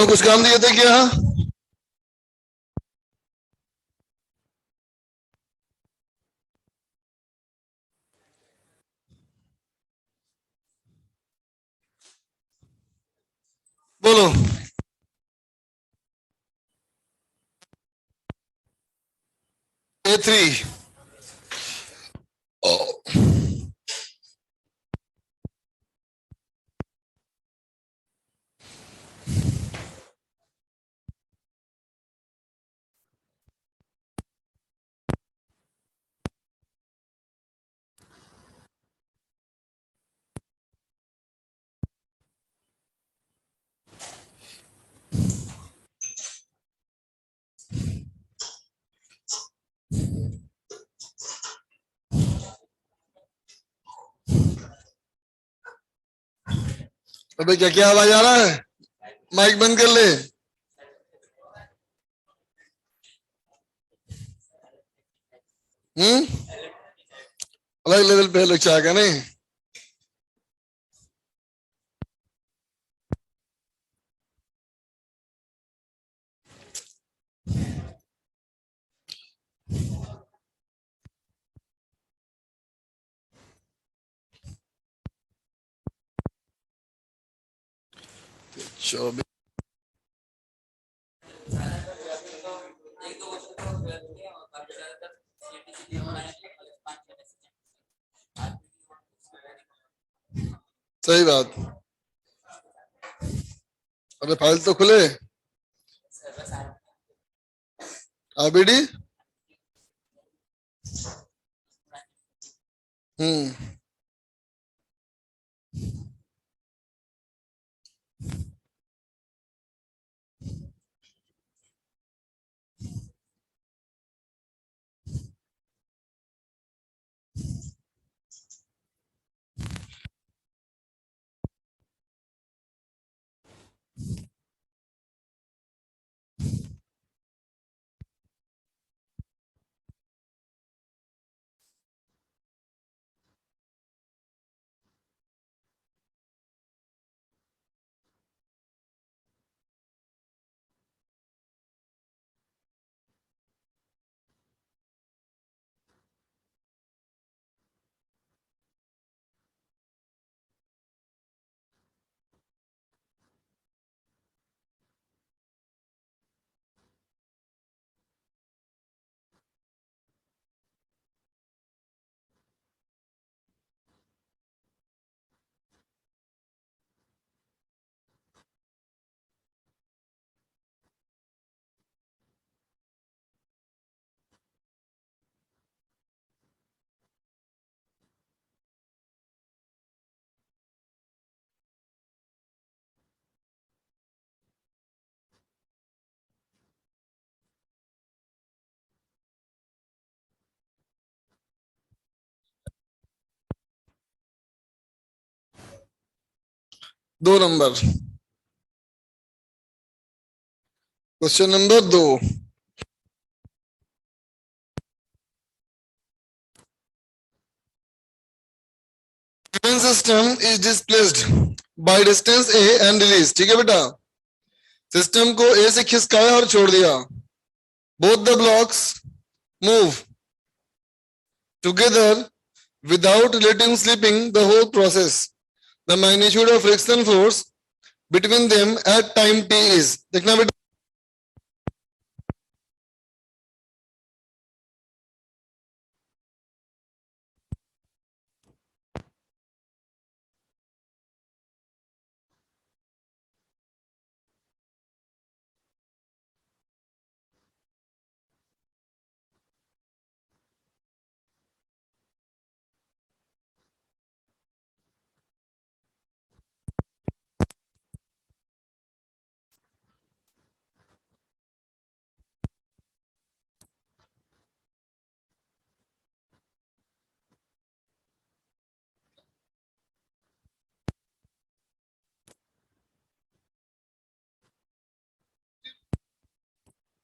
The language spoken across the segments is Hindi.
कुछ काम दिए थे क्या? बोलो। A3। अबे क्या क्या आवाज आ रहा है? माइक बंद कर ले। अलग लेवल पे लोग चाह का नहीं। चौबीस। सही बात। अबे फाइल तो खुले। आबीडी। हम्म। दो number. Question number 2। Given system is displaced by distance A and release. ठीक है बेटा। सिस्टम को ए से खिसकाया और छोड़ दिया। Both the blocks move together without letting slipping the whole process. The magnitude of friction force between them at time t is। देखना बेटा।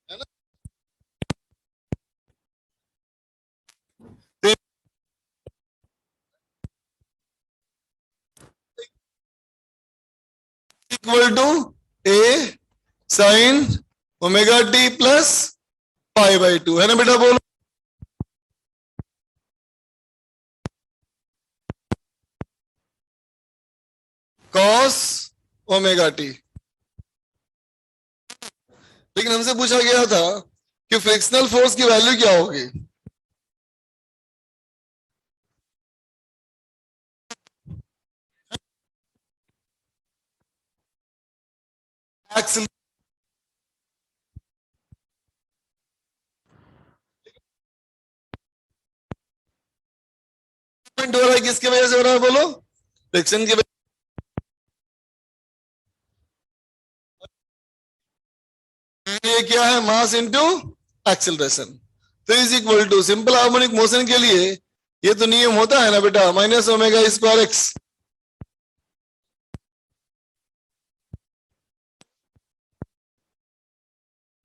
है ना? Equal to A sine omega T plus pi by 2 है ना बेटा, बोलो। Cos omega T. लेकिन हमसे पूछा गया था कि फ्रिक्शनल फोर्स की वैल्यू क्या होगी। एक्सल हो रहा है, किसकी वजह से हो रहा है बोलो, फ्रिक्शन की वजह। ये क्या है, मास इनटू एक्सेलरेशन। तो is equal to, simple harmonic motion के लिए ये तो नियम होता है ना बेटा, minus omega square X.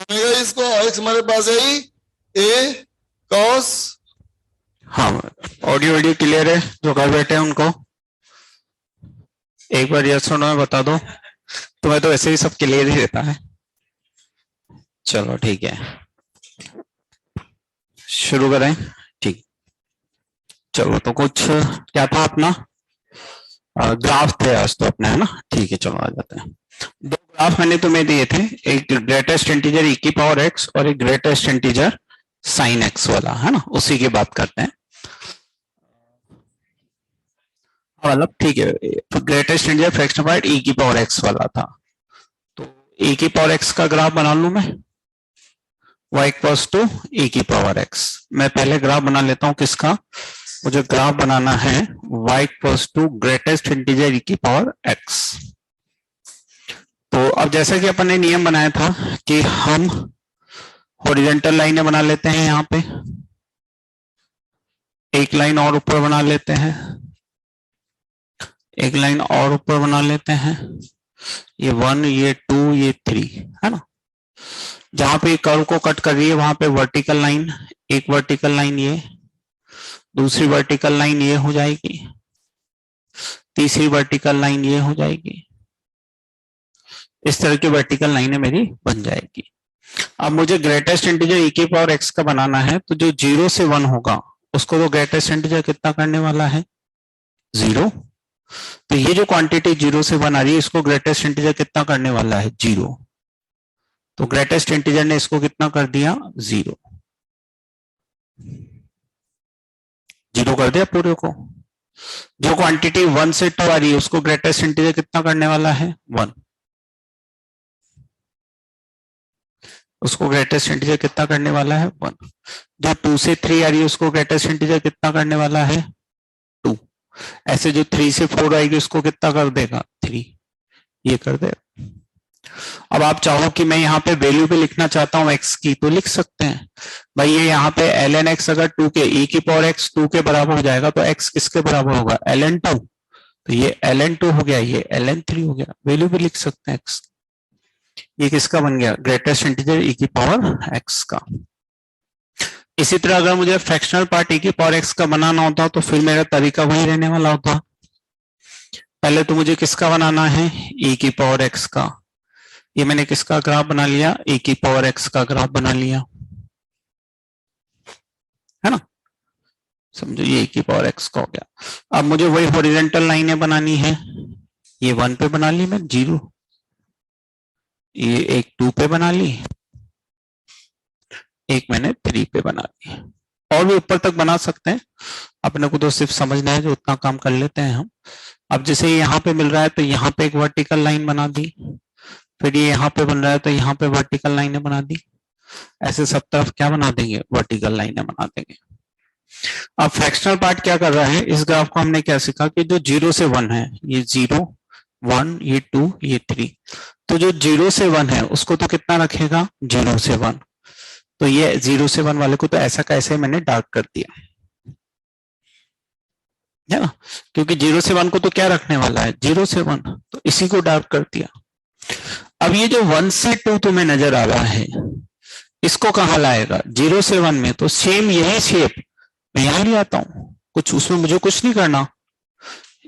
Omega square X हमारे पास है ही ए कॉस। हाँ, ऑडियो वीडियो क्लियर है? जो घर बैठे हैं उनको एक बार यस और नो में बता दो। तुम्हें तो वैसे ही सब क्लियर ही रहता है। चलो ठीक है, शुरू करें। ठीक, चलो तो कुछ क्या था अपना, ग्राफ थे आज तो अपने, है ना। ठीक है, चलो आ जाते हैं। दो ग्राफ मैंने तुम्हें दिए थे, एक ग्रेटेस्ट इंटीजर ई की पावर एक्स और एक ग्रेटेस्ट इंटीजर साइन एक्स वाला, है ना। उसी की बात करते हैं। मतलब ठीक है, ग्रेटेस्ट इंटीजर फ्रैक्शन पार्ट ई की पावर एक्स वाला था। तो ई की पावर एक्स का ग्राफ बना लूं मैं, y इक्वल्स टू e की पावर x। मैं पहले ग्राफ बना लेता हूं किसका, मुझे ग्राफ बनाना है y equals to greatest integer e की पावर x। तो अब जैसा कि अपन ने नियम बनाया था कि हम हॉरिजॉन्टल लाइनें बना लेते हैं, यहां पे एक लाइन और ऊपर बना लेते हैं, एक लाइन और ऊपर बना लेते हैं, ये 1, ये 2, ये 3, है ना। जहां पे कर्व को कट कर रही है वहां पे वर्टिकल लाइन, एक वर्टिकल लाइन ये, दूसरी वर्टिकल लाइन ये हो जाएगी, तीसरी वर्टिकल लाइन ये हो जाएगी। इस तरह की वर्टिकल लाइनें मेरी बन जाएगी। अब मुझे ग्रेटेस्ट इंटीजर e की पावर x का बनाना है, तो जो 0 से 1 होगा उसको तो ग्रेटेस्ट इंटीजर कितना करने वाला है, 0। तो ये जो क्वांटिटी 0 से 1 आ रही है इसको ग्रेटेस्ट इंटीजर कितना करने वाला है, 0। तो ग्रेटेस्ट इंटीजर ने इसको कितना कर दिया, 0। 0 कर दिया पूरे को। जो क्वांटिटी 1 से 2 आ रही है उसको ग्रेटेस्ट इंटीजर कितना करने वाला है, 1। उसको ग्रेटेस्ट इंटीजर कितना करने वाला है, 1। जो 2 से 3 आ रही है उसको ग्रेटेस्ट इंटीजर कितना करने वाला है, 2। ऐसे जो 3 से 4 आएगी उसको कितना कर देगा, 3। ये कर देगा। अब आप चाहो कि मैं यहाँ पे वैल्यू पे लिखना चाहता हूँ x की, तो लिख सकते हैं भाई। ये यहाँ पे ln x अगर 2 के e की पावर x 2 के बराबर हो जाएगा तो x किसके बराबर होगा, ln 2। तो ये ln 2 हो गया, ये ln 3 हो गया। वैल्यू पे लिख सकते हैं x। ये किसका बन गया, ग्रेटेस्ट इंटीजर e की पावर x का। इसी तरह अगर मुझे फ्रैक्शनल पार्ट e की पावर x का बनाना होता तो फिर मेरा तरीका वही रहने वाला होता। पहले तो मुझे किसका बनाना है, e की पावर x का। ये मैंने किसका ग्राफ बना लिया, e की पावर x का ग्राफ बना लिया, है ना। समझो ये e की पावर x का हो गया। अब मुझे वही हॉरिजॉन्टल लाइनें बनानी है। ये 1 पे बना ली मैं, 0। ये एक 2 पे बना ली, एक मैंने 3 पे बना ली। और भी ऊपर तक बना सकते हैं, अपने को तो सिर्फ समझना है, जो उतना काम कर लेते हैं हम। अब जैसे यहाँ पे मिल रहा है तो यहाँ पे एक वर्टिकल लाइन बना दी, फिर ये यहाँ पे बन रहा है तो यहाँ पे वर्टिकल लाइनें बना दी। ऐसे सब तरफ क्या बना देंगे, वर्टिकल लाइनें बना देंगे। अब फ्रैक्शनल पार्ट क्या कर रहा है, इस ग्राफ को हमने क्या सीखा कि जो 0 से 1 है, ये 0, 1, ये 2, ये 3। तो जो 0 से 1 है उसको तो कितना रखेगा, 0 से 1। तो ये 0 से 1 वाले को तो ऐसा कैसे मैंने डार्क कर दिया, है ना। क्योंकि 0 से 1 को तो क्या रखने वाला है, 0 से 1, तो इसी को डार्क कर दिया। अब ये जो 1 से 2 तुम्हें नजर आ रहा है इसको कहां लाएगा, 0 से 1 में। तो सेम यही शेप मैं यहां ले आता हूं, कुछ उसमें मुझे कुछ नहीं करना।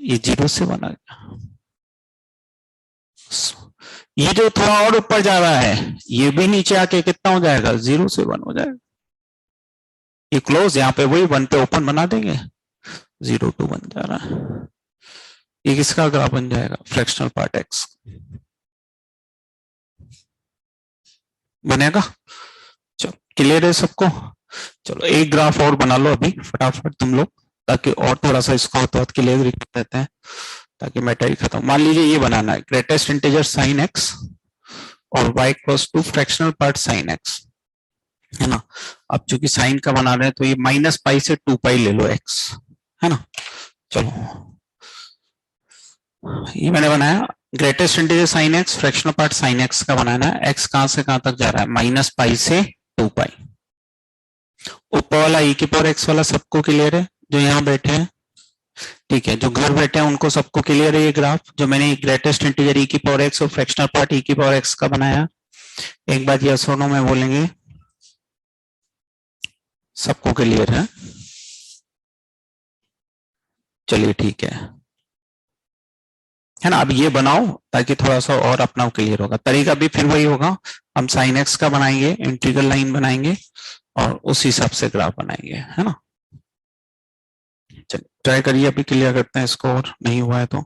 ये 0 से 1 आ गया, ये जो थोड़ा और ऊपर जा रहा है ये भी नीचे आके कितना हो जाएगा, 0 से 1 हो जाएगा। ये क्लोज, यहाँ पे वही 1 पे ओपन बना देंगे, 0 to 1 जा रहा है। ये किसका ग्राफ बन जाएगा, फ्रैक्शनल पार्ट एक्स बनेगा। चलो क्लियर है सबको। चलो एक ग्राफ और बना लो अभी फटाफट तुम लोग, ताकि और थोड़ा सा इसको तो क्लियर रहते हैं, ताकि मैटर ही खत्म। मान लीजिए ये बनाना है ग्रेटेस्ट इंटीजर साइन एक्स और y equals to fractional part sine X, है ना। अब चूंकि साइन का बना रहे हैं तो ये माइनस पाई से 2 पाई ले लो x, है ना। चलो ये मैंने बनाया greatest integer sine x, fractional part sine X का बनाना है। x कहां से कहां तक जा रहा है, माइनस पाई से 2 पाई। ऊपर वाला e की पावर x वाला सबको क्लियर है जो यहाँ बैठे हैं, ठीक है। जो घर बैठे हैं उनको सबको क्लियर है ये ग्राफ जो मैंने ग्रेटेस्ट इंटीजर e की पावर x और फ्रैक्शनल पार्ट e की पावर x का बनाया। एक बात यस और नो में बोलेंगे, सबको क्लियर है। चलिए ठीक है ना। अब ये बनाओ ताकि थोड़ा सा और अपना क्लियर होगा। तरीका भी फिर वही होगा, हम साइन एक्स का बनाएंगे, इंटीग्रल लाइन बनाएंगे और उस हिसाब से ग्राफ बनाएंगे, है ना। चलिए ट्राई करिए, अभी क्लियर करते हैं इसको, और नहीं हुआ है तो।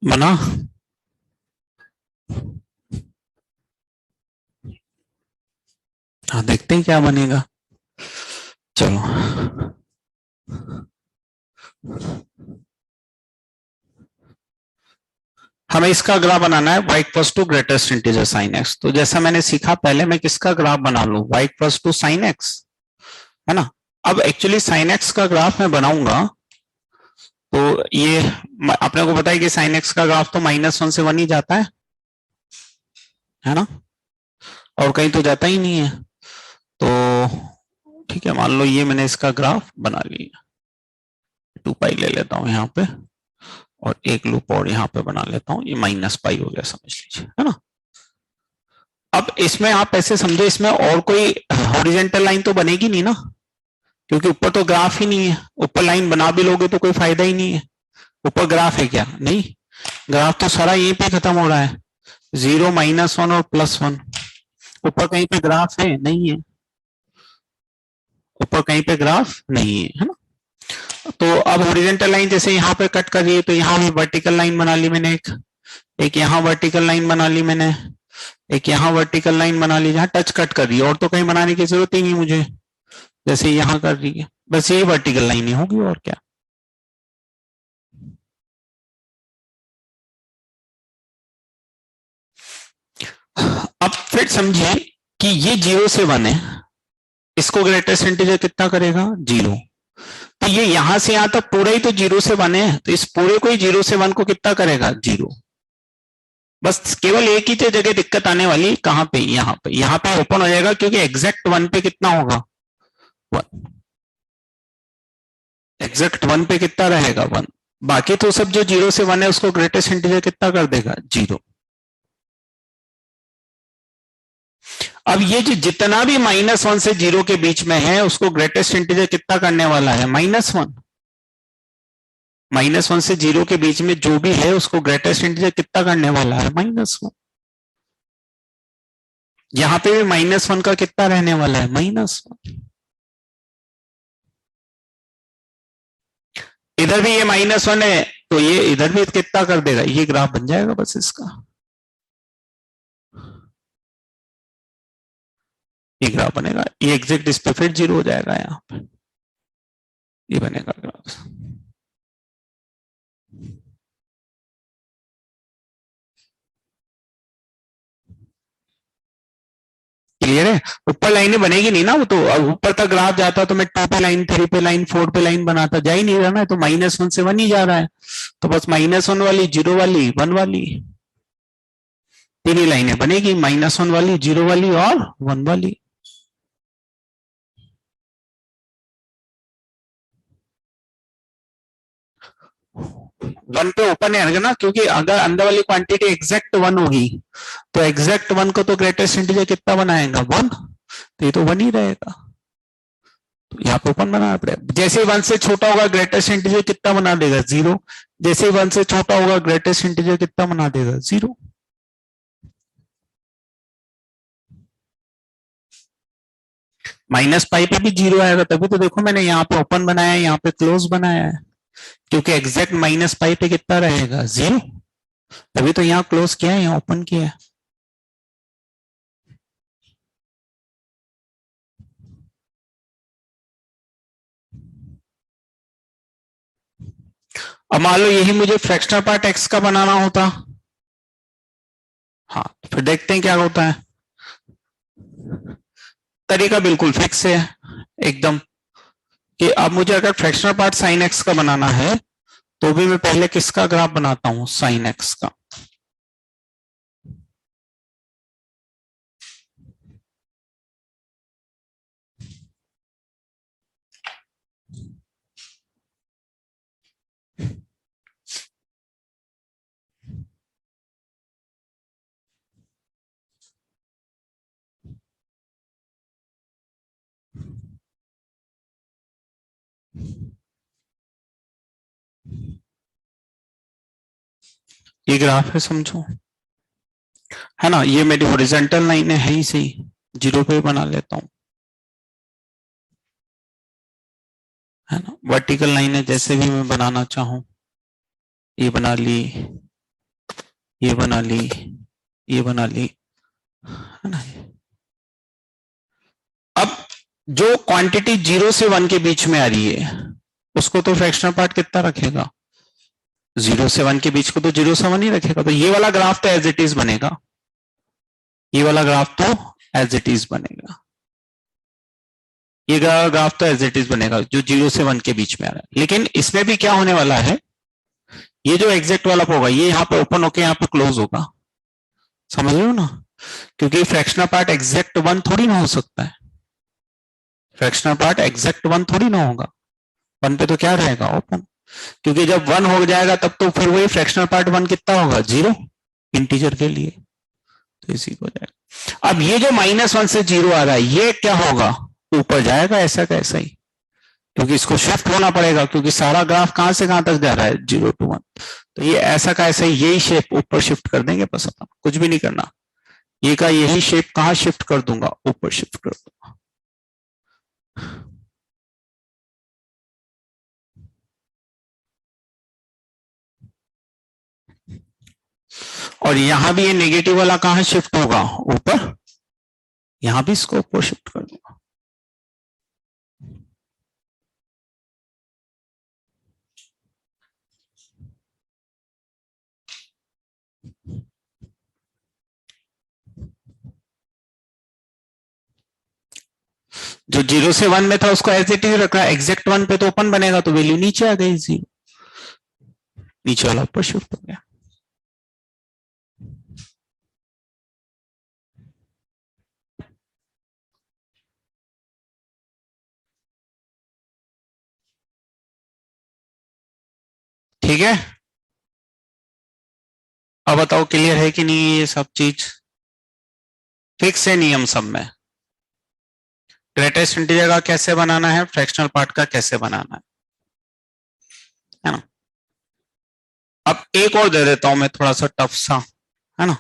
बना, हाँ देखते हैं क्या बनेगा। चलो हमें इसका ग्राफ बनाना है y equals to greatest integer sine X. तो जैसा मैंने सीखा पहले मैं किसका ग्राफ बना लूं, y equals to sine X, है ना। अब एक्चुअली साइन एक्स का ग्राफ मैं बनाऊंगा तो ये अपने को पता है कि साइन एक्स का ग्राफ तो -1 से 1 ही जाता है ना, और कहीं तो जाता ही नहीं है। तो ठीक है, मान लो ये मैंने इसका ग्राफ बना लिया, 2 पाई ले लेता हूं यहाँ पे और एक लूप और यहाँ पे बना लेता हूँ, ये -पाई हो गया समझ लीजिए, है ना। अब इसमें आप ऐसे समझे, इसमें और कोई हॉरिजॉन्टल लाइन तो बनेगी नहीं ना, क्योंकि ऊपर तो ग्राफ ही नहीं है। ऊपर लाइन बना भी लोगे तो कोई फायदा ही नहीं है। ऊपर ग्राफ है क्या, नहीं, ग्राफ तो सारा यहीं पे खत्म हो रहा है, 0, -1 और +1। ऊपर कहीं पे ग्राफ है नहीं है, ऊपर कहीं पे ग्राफ नहीं है ना। तो अब हॉरिजॉन्टल लाइन जैसे यहाँ पे कट कर रही है, तो यहाँ भी वर्टिकल लाइन बना ली मैंने, एक यहाँ वर्टिकल लाइन बना ली मैंने, एक यहाँ वर्टिकल लाइन बना ली जहाँ टच कट कर रही है, और तो कहीं बनाने की जरूरत ही नहीं मुझे, जैसे यहाँ कर रही है, बस ये वर्टिकल लाइन ही होगी और क्या। अब फिर समझिए कि ये 0 से 1 है, इसको ग्रेटेस्ट इंटीजर कितना करेगा, 0। तो ये यहां से यहां तक पूरा ही तो 0 से 1 है, तो इस पूरे को ही 0 से 1 को कितना करेगा, 0। बस केवल एक ही जगह दिक्कत आने वाली, कहां पे, यहाँ पे ओपन हो जाएगा क्योंकि एग्जैक्ट 1 पे कितना होगा 1, एग्जैक्ट 1 पे कितना रहेगा 1, बाकी तो सब जो 0 से 1 है उसको ग्रेटेस्ट इंटीजर कितना कर देगा 0। अब ये जो जितना भी -1 से 0 के बीच में है उसको ग्रेटेस्ट इंटीजर कितना करने वाला है -1। -1 से 0 के बीच में जो भी है उसको ग्रेटेस्ट इंटीजर कितना करने वाला है -1। यहां पे भी -1 का कितना रहने वाला है -1। इधर भी ये -1 है तो ये इधर भी कितना कर देगा, ये ग्राफ बन जाएगा बस इसका, ये ग्राफ बनेगा, ये एग्जैक्ट इस पे फिर 0 हो जाएगा, यहाँ पे ये बनेगा ग्राफ। क्लियर है? ऊपर लाइनें बनेगी नहीं ना वो तो, अब ऊपर तक ग्राफ जाता तो मैं 2 पे लाइन, 3 पे लाइन, 4 पे लाइन बनाता, जा ही नहीं रहा ना, तो -1 से 1 ही जा रहा है, तो बस -1 वाली, 0 वाली, 1 वाली, तीन ही लाइनें बनेगी, -1 वाली, 0 वाली और 1 वाली। वन पे ओपन है ना, क्योंकि अगर अंदर वाली क्वांटिटी एग्जैक्ट 1 होगी तो एग्जैक्ट 1 को तो ग्रेटेस्ट इंटीजर कितना बनाएगा 1, तो ये तो 1 ही रहेगा, तो यहाँ पे ओपन बनाना पड़ेगा। जैसे ही 1 से छोटा होगा ग्रेटेस्ट इंटीजर कितना बना देगा 0, जैसे ही 1 से छोटा होगा ग्रेटेस्ट इंटीजर कितना बना देगा 0। -पाई पे भी 0 आएगा, तभी तो देखो मैंने यहाँ पे ओपन बनाया है, यहाँ पे क्लोज बनाया है, क्योंकि एग्जैक्ट -पाई पे कितना रहेगा 0, तभी तो यहाँ क्लोज किया है, यहाँ ओपन किया है। अब मान लो यही मुझे फ्रैक्शनल पार्ट x का बनाना होता, हाँ तो फिर देखते हैं क्या होता है। तरीका बिल्कुल फिक्स है एकदम, कि अब मुझे अगर फ्रैक्शनल पार्ट साइन x का बनाना है तो भी मैं पहले किसका ग्राफ बनाता हूं, साइन x का। ये ग्राफ है समझो, है ना, ये मेरी हॉरिजॉन्टल लाइन है ही सही, 0 पे बना लेता हूं, है ना। वर्टिकल लाइन है जैसे भी मैं बनाना चाहूं, ये बना ली, ये बना ली, ये बना ली, है ना। अब जो क्वांटिटी 0 से 1 के बीच में आ रही है उसको तो फ्रैक्शनल पार्ट कितना रखेगा, 0 से 1 के बीच को तो 0 से 1 ही रखेगा, तो ये वाला ग्राफ तो एज इट इज बनेगा, ये वाला ग्राफ तो एज इट इज बनेगा, ये ग्राफ तो एज इट इज बनेगा जो 0 से 1 के बीच में आ रहा है। लेकिन इसमें भी क्या होने वाला है, ये जो एग्जैक्ट वाला होगा ये यहाँ पे ओपन होके यहाँ पे क्लोज होगा, समझ रहे हो ना, क्योंकि फ्रैक्शनल पार्ट एग्जैक्ट 1 थोड़ी ना हो सकता है, फ्रैक्शनल पार्ट एग्जैक्ट 1 थोड़ी ना होगा, 1 पे तो क्या रहेगा ओपन, क्योंकि जब 1 हो जाएगा तब तो फिर वही फ्रैक्शनल पार्ट 1 कितना होगा 0 इंटीजर के लिए, तो इसी को जाएगा। अब ये जो -1 से 0 आ रहा है ये क्या होगा, ऊपर जाएगा ऐसा का ऐसा ही, क्योंकि इसको शिफ्ट होना पड़ेगा, क्योंकि सारा ग्राफ कहां से कहां तक जा रहा है 0 to 1, तो ये ऐसा का ऐसा ही यही शेप ऊपर शिफ्ट कर देंगे, बस अपन कुछ भी नहीं करना, ये का यही शेप कहां शिफ्ट कर दूंगा, ऊपर शिफ्ट कर दूंगा। और यहां भी ये नेगेटिव वाला कहां शिफ्ट होगा ऊपर, यहां भी इसको ऊपर शिफ्ट कर दूंगा। जो 0 से 1 में था उसको एज इट इज रखा, एग्जैक्ट 1 पे तो ओपन बनेगा तो वैल्यू नीचे आ गई 0, नीचे वाला ऊपर शिफ्ट हो गया। ठीक है, अब बताओ क्लियर है कि नहीं ये सब चीज? फिक्स है नियम सब में। ग्रेटेस्ट इंटीजर का कैसे बनाना है, फ्रैक्शनल पार्ट का कैसे बनाना है ना। अब एक और दे देता हूं मैं थोड़ा सा टफ सा, है ना।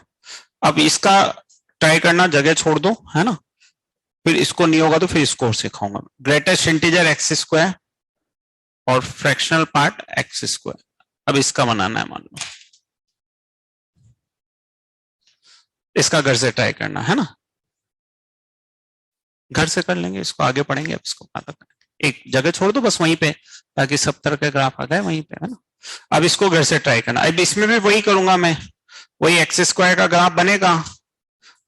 अब इसका ट्राई करना, जगह छोड़ दो, है ना। फिर इसको नहीं होगा तो फिर इसको और सिखाऊंगा। ग्रेटेस्ट इंटीजर एक्स स्क्वायर और फ्रैक्शनल पार्ट एक्स स्क्वायर। अब इसका बनाना है, मान लो इसका घर से ट्राई करना है ना, घर से कर लेंगे इसको, आगे पढ़ेंगे। अब इसको एक जगह छोड़ दो बस वहीं पे, ताकि सब तरह के ग्राफ आ जाए वहीं पे, है ना। अब इसको घर से ट्राई करना। अब इसमें भी वही करूंगा मैं, वही एक्स स्क्वायर का ग्राफ बनेगा।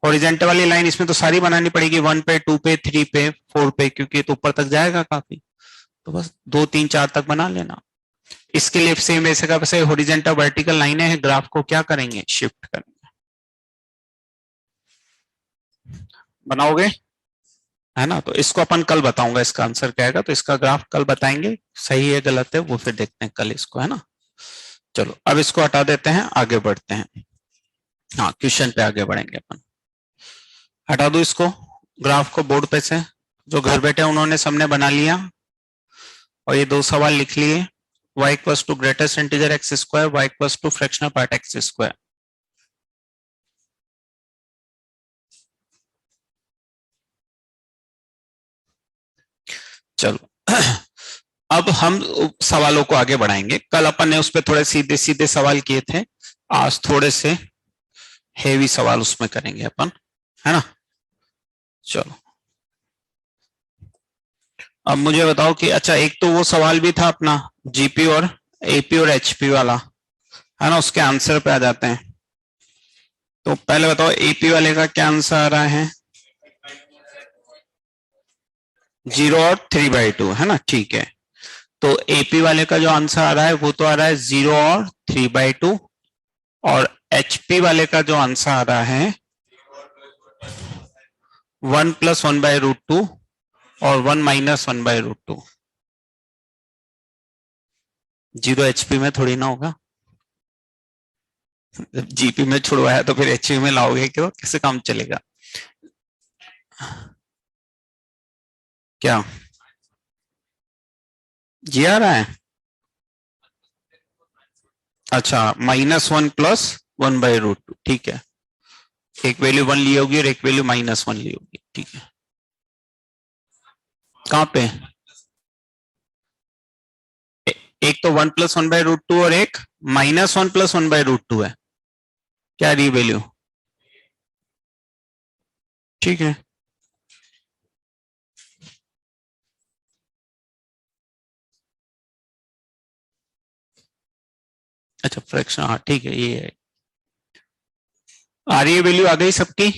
हॉरिजॉन्टल वाली लाइन इसमें तो सारी बनानी पड़ेगी, 1 पे, 2 पे, 3 पे, 4 पे, क्योंकि तो ऊपर तक जाएगा काफी। तो बस 2 3 4 तक बना लेना। इसके लिए सेम वैसे का वैसे हॉरिजॉन्टल वर्टिकल लाइनें हैं, ग्राफ को क्या करेंगे, शिफ्ट करेंगे। बनाओगे, है ना। तो इसको अपन कल बताऊंगा इसका आंसर क्या आएगा, तो इसका ग्राफ कल बताएंगे, सही है गलत है वो फिर देखते हैं कल इसको, है ना। चलो अब इसको हटा देते हैं, आगे बढ़ते हैं। हाँ, क्वेश्चन पे आगे बढ़ेंगे अपन। हटा दो इसको, ग्राफ को बोर्ड पे से, जो घर बैठे उन्होंने सबने बना लिया। और ये 2 सवाल लिख लिए, y equals to greatest integer X square, y equals to fractional part X square. चलो अब हम सवालों को आगे बढ़ाएंगे। कल अपन ने उस पर थोड़े सीधे सीधे सवाल किए थे, आज थोड़े से हेवी सवाल उसमें करेंगे अपन, है ना। चलो अब मुझे बताओ कि अच्छा, एक तो वो सवाल भी था अपना जीपी और एपी और एचपी वाला, है ना, उसके आंसर पे आ जाते हैं। तो पहले बताओ एपी वाले का क्या आंसर आ रहा है, 0 और 3/2, है ना, ठीक है। तो एपी वाले का जो आंसर आ रहा है वो तो आ रहा है 0 और 3/2, और एचपी वाले का जो आंसर आ रहा है 1 + 1/√2 और 1 - 1/√2। 0 एचपी में थोड़ी ना होगा, जीपी में छुड़वाया तो फिर एचपी में लाओगे क्यों, कैसे काम चलेगा। क्या जी आ रहा है, अच्छा -1 + 1/√2, ठीक है। एक वैल्यू 1 ली होगी और एक वैल्यू -1 ली होगी, ठीक है। कहाँ पे, एक तो 1 + 1/√2 और एक -1 + 1/√2 है, क्या रही वैल्यू, ठीक है। अच्छा फ्रैक्शन, हाँ ठीक है, ये है। आ रही है वैल्यू, आ गई सबकी,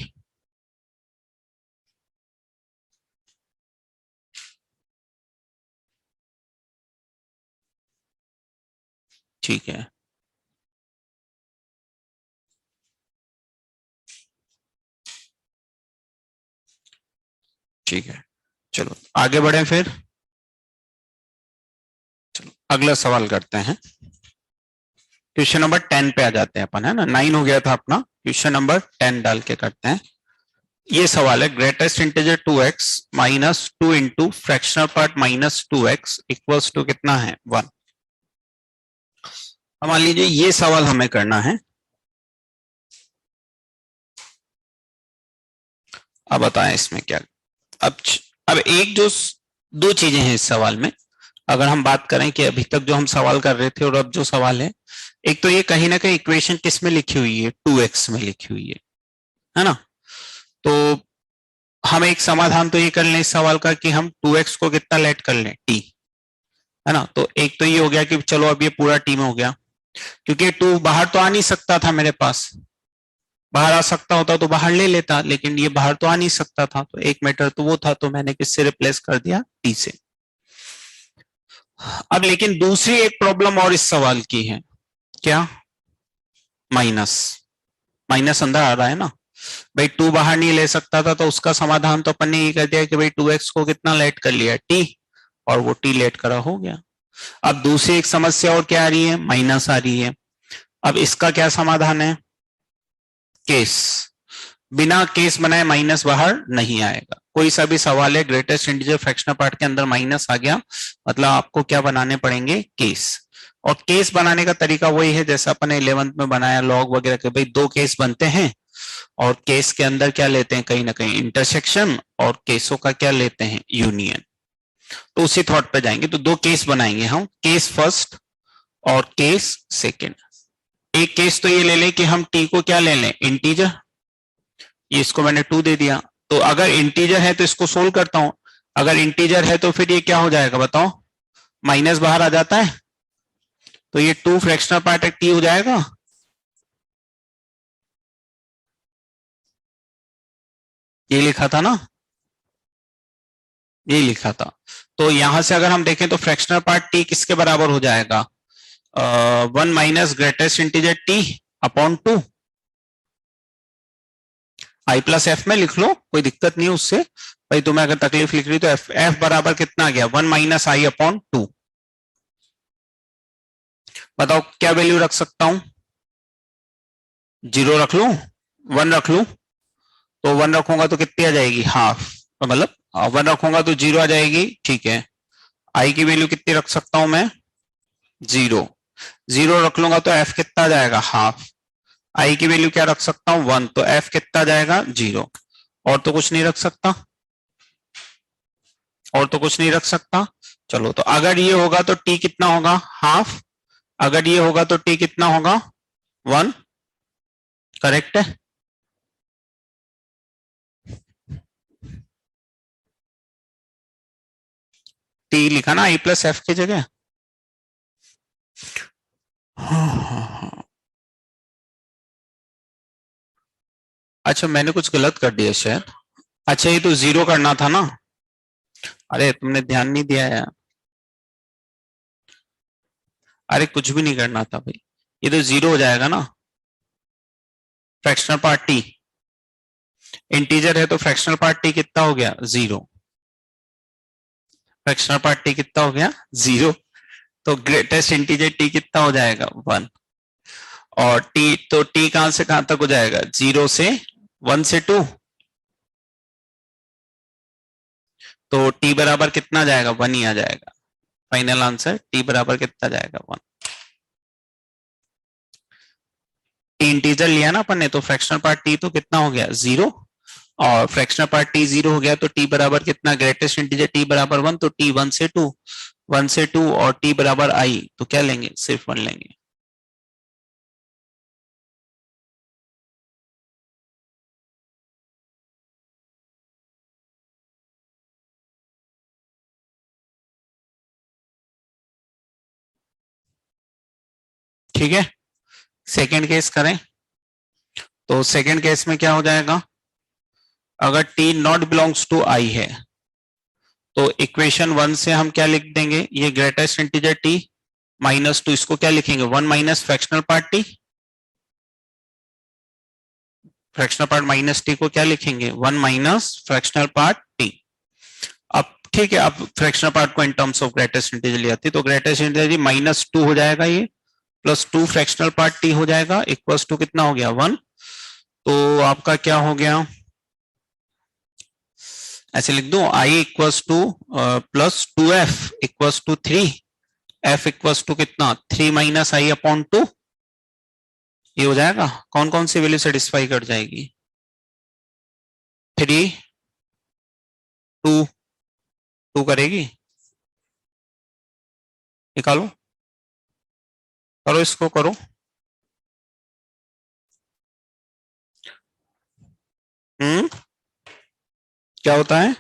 ठीक है। ठीक है, चलो आगे बढ़े फिर। चलो अगला सवाल करते हैं, क्वेश्चन नंबर 10 पे आ जाते हैं अपन, है ना। 9 हो गया था अपना, क्वेश्चन नंबर 10 डाल के करते हैं। ये सवाल है, greatest integer 2x - 2 into fractional part -2x equals to कितना है, 1। मान लीजिए ये सवाल हमें करना है। अब बताएं इसमें क्या। अब एक जो 2 चीजें हैं इस सवाल में, अगर हम बात करें कि अभी तक जो हम सवाल कर रहे थे और अब जो सवाल है, एक तो ये कहीं ना कहीं इक्वेशन किस में लिखी हुई है, 2x में लिखी हुई है ना। तो हम एक समाधान तो ये कर लें इस सवाल का कि हम 2x को कितना लेट कर लें, t, है ना। तो एक तो ये हो गया कि चलो अब ये पूरा t में हो गया, क्योंकि 2 बाहर तो आ नहीं सकता था मेरे पास, बाहर आ सकता होता तो बाहर ले लेता, लेकिन ये बाहर तो आ नहीं सकता था, तो एक मैटर तो वो था, तो मैंने किससे रिप्लेस कर दिया, t से। अब लेकिन दूसरी एक प्रॉब्लम और इस सवाल की है, क्या, माइनस अंदर आ रहा है ना भाई, 2 बाहर नहीं ले सकता था, तो उसका समाधान तो अपन ने ये कर दिया कि भाई 2x को कितना लेट कर लिया, t, और वो t लेट करा हो गया। अब दूसरी एक समस्या और क्या आ रही है, माइनस आ रही है। अब इसका क्या समाधान है, केस, बिना केस बनाए माइनस बाहर नहीं आएगा। कोई सा भी सवाल है ग्रेटेस्ट इंटीजर फ्रैक्शनल पार्ट के अंदर माइनस आ गया, मतलब आपको क्या बनाने पड़ेंगे, केस। और केस बनाने का तरीका वही है जैसा अपन 11th में बनाया लॉग वगैरह के, भाई दो केस बनते हैं और केस के अंदर क्या लेते हैं, कहीं ना कहीं इंटरसेक्शन, और केसों का क्या लेते हैं, यूनियन। तो उसी थॉट पे जाएंगे, तो दो केस बनाएंगे हम, केस फर्स्ट और केस सेकेंड। एक केस तो ये ले लें कि हम टी को क्या ले लें, इंटीजर, ये इसको मैंने 2 दे दिया। तो अगर इंटीजर है तो इसको सोल्व करता हूं, अगर इंटीजर है तो फिर ये क्या हो जाएगा बताओ, माइनस बाहर आ जाता है, तो ये 2 फ्रैक्शनल पार्ट टी हो जाएगा। ये लिखा था ना, ये लिखा था। तो यहां से अगर हम देखें तो फ्रैक्शनल पार्ट टी किसके बराबर हो जाएगा, 1 minus greatest integer T upon 2। आई प्लस एफ में लिख लो, कोई दिक्कत नहीं उससे, भाई तुम्हें अगर तकलीफ लिख रही तो एफ, एफ बराबर कितना आ गया, 1 माइनस आई अपॉन 2। बताओ क्या वैल्यू रख सकता हूं, 0 रख लूं, 1 रख लूं, तो 1 रखूंगा तो कितनी आ जाएगी, हाफ, तो मतलब 1 रखूंगा तो 0 आ जाएगी, ठीक है। आई की वैल्यू कितनी रख सकता हूं मैं, 0, 0 रख लूंगा तो एफ कितना आ जाएगा, हाफ। आई की वैल्यू क्या रख सकता हूं, 1, तो एफ कितना आ जाएगा, 0। और तो कुछ नहीं रख सकता, और तो कुछ नहीं रख सकता। चलो, तो अगर ये होगा तो टी कितना होगा, हाफ, अगर ये होगा तो टी कितना होगा, 1, करेक्ट है। टी लिखा ना आई प्लस एफ की जगह। अच्छा मैंने कुछ गलत कर दिया शायद, अच्छा ये तो 0 करना था ना, अरे तुमने ध्यान नहीं दिया यार, अरे कुछ भी नहीं करना था भाई, ये तो 0 हो जाएगा ना, फ्रैक्शनल पार्ट टी, इंटीजर है तो फ्रैक्शनल पार्ट टी कितना हो गया, 0, फ्रैक्शनल पार्ट टी कितना हो गया, 0। तो ग्रेटेस्ट इंटीजर टी कितना हो जाएगा, 1। और टी, तो टी कहां से कहां तक हो जाएगा, 0 से 1 से 2, तो टी बराबर कितना जाएगा, 1 ही आ जाएगा। फाइनल आंसर टी बराबर कितना जाएगा, 1। टी इंटीजर लिया ना अपन ने, तो फ्रैक्शनल पार्ट टी तो कितना हो गया, 0, और फ्रैक्शनल पार्ट टी 0 हो गया, तो टी बराबर कितना, ग्रेटेस्ट इंटीजर टी बराबर 1, तो टी 1 से 2, 1 से 2, और टी बराबर आई, तो क्या लेंगे, सिर्फ 1 लेंगे। ठीक है, सेकेंड केस करें, तो सेकेंड केस में क्या हो जाएगा, अगर टी नॉट बिलोंग्स टू आई है तो इक्वेशन 1 से हम क्या लिख देंगे, ये ग्रेटेस्ट इंटीजर टी माइनस 2, इसको क्या लिखेंगे, 1 minus fractional part T, fractional part minus T को क्या लिखेंगे, 1 माइनस फ्रैक्शनल पार्ट टी। अब ठीक है, अब फ्रैक्शनल पार्ट को in terms of greatest integer ले आती, तो ग्रेटेस्ट इंटीजर -2 हो जाएगा ये, प्लस 2 फ्रैक्शनल पार्ट टी हो जाएगा, इक्वल्स टू कितना हो गया, 1। तो आपका क्या हो गया, ऐसे लिख दो, I equals to plus 2f equals to 3, f equals to कितना, 3 माइनस आई अपॉन 2, ये हो जाएगा। कौन कौन सी वैल्यू सेटिस्फाई कर जाएगी, 3, 2, 2 करेगी, निकालो, करो इसको करो, क्या होता है,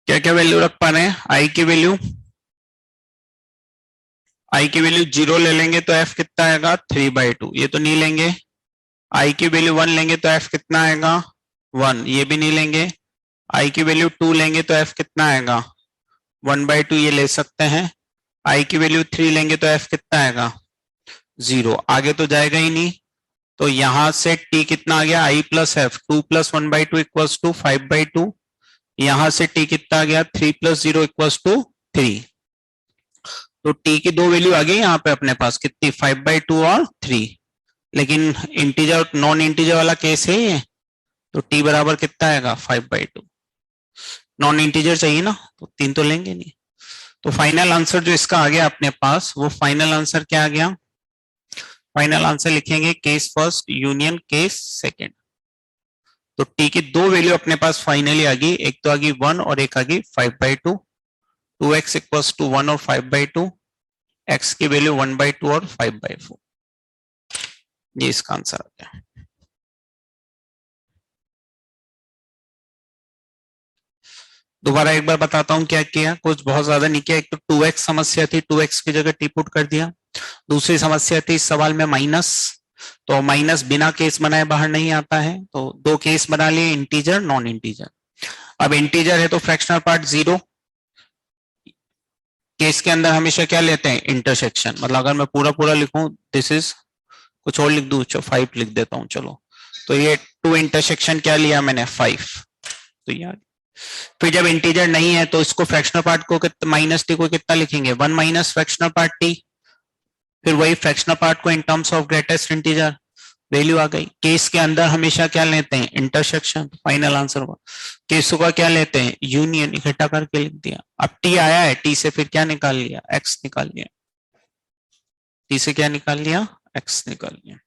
क्या क्या क्या वैल्यू रख पा रहे हैं? आई की वैल्यू 0 ले लेंगे तो एफ कितना आएगा 3/2, ये तो नहीं लेंगे। आई की वैल्यू 1 लेंगे तो एफ कितना आएगा 1, ये भी नहीं लेंगे। आई की वैल्यू 2 लेंगे तो एफ कितना आएगा 1/2, ये ले सकते हैं। आई की वैल्यू 3 लेंगे तो एफ कितना आएगा 0, आगे तो जाएगा ही नहीं। तो यहां से टी कितना आ गया आई प्लस एफ, 2 + 1/2 = 5/2। यहां से टी कितना आ गया 3 + 0 = 3। तो टी की दो वैल्यू आ गई यहाँ पे अपने पास, कितनी 5/2 और 3। लेकिन इंटीजर नॉन इंटीजर वाला केस है ये, तो टी बराबर कितना आएगा 5/2। नॉन इंटीजर चाहिए ना, तो 3 तो लेंगे नहीं। तो फाइनल आंसर जो इसका आ गया अपने पास, वो फाइनल आंसर क्या आ गया? फाइनल आंसर लिखेंगे case first union case second. तो टी की दो वैल्यू अपने पास फाइनली आ गई, एक तो आ गई 1 और एक आ गई 5/2। 2x = 1 और 5/2, x की वैल्यू 1/2 और 5/4, ये इसका आंसर आ गया। दोबारा एक बार बताता हूं क्या किया, कुछ बहुत ज्यादा नहीं किया। एक तो 2x समस्या थी, 2x की जगह टी पुट कर दिया। दूसरी समस्या थी इस सवाल में माइनस, तो माइनस बिना केस बनाए बाहर नहीं आता है, तो दो केस बना लिए, इंटीजर नॉन इंटीजर। अब इंटीजर है तो फ्रैक्शनल पार्ट 0, केस के अंदर हमेशा क्या लेते हैं इंटरसेक्शन। मतलब अगर मैं पूरा पूरा लिखूं, दिस इज, कुछ और लिख दूं, 5 लिख देता हूं चलो। तो ये 2 इंटरसेक्शन क्या लिया मैंने 5, तो यार फिर जब इंटीजर नहीं है तो इसको फ्रैक्शनल पार्ट को माइनस टी को कितना लिखेंगे 1 माइनस फ्रैक्शनल पार्ट टी। फिर वही फ्रैक्शनल पार्ट को in terms of greatest integer, value आ गई। केस के अंदर हमेशा क्या लेते हैं इंटरसेक्शन, फाइनल आंसर हुआ। केसों का क्या लेते हैं यूनियन, इकट्ठा करके लिख दिया। अब टी आया है, टी से फिर क्या निकाल लिया एक्स निकाल लिया, टी से क्या निकाल लिया एक्स निकाल लिया।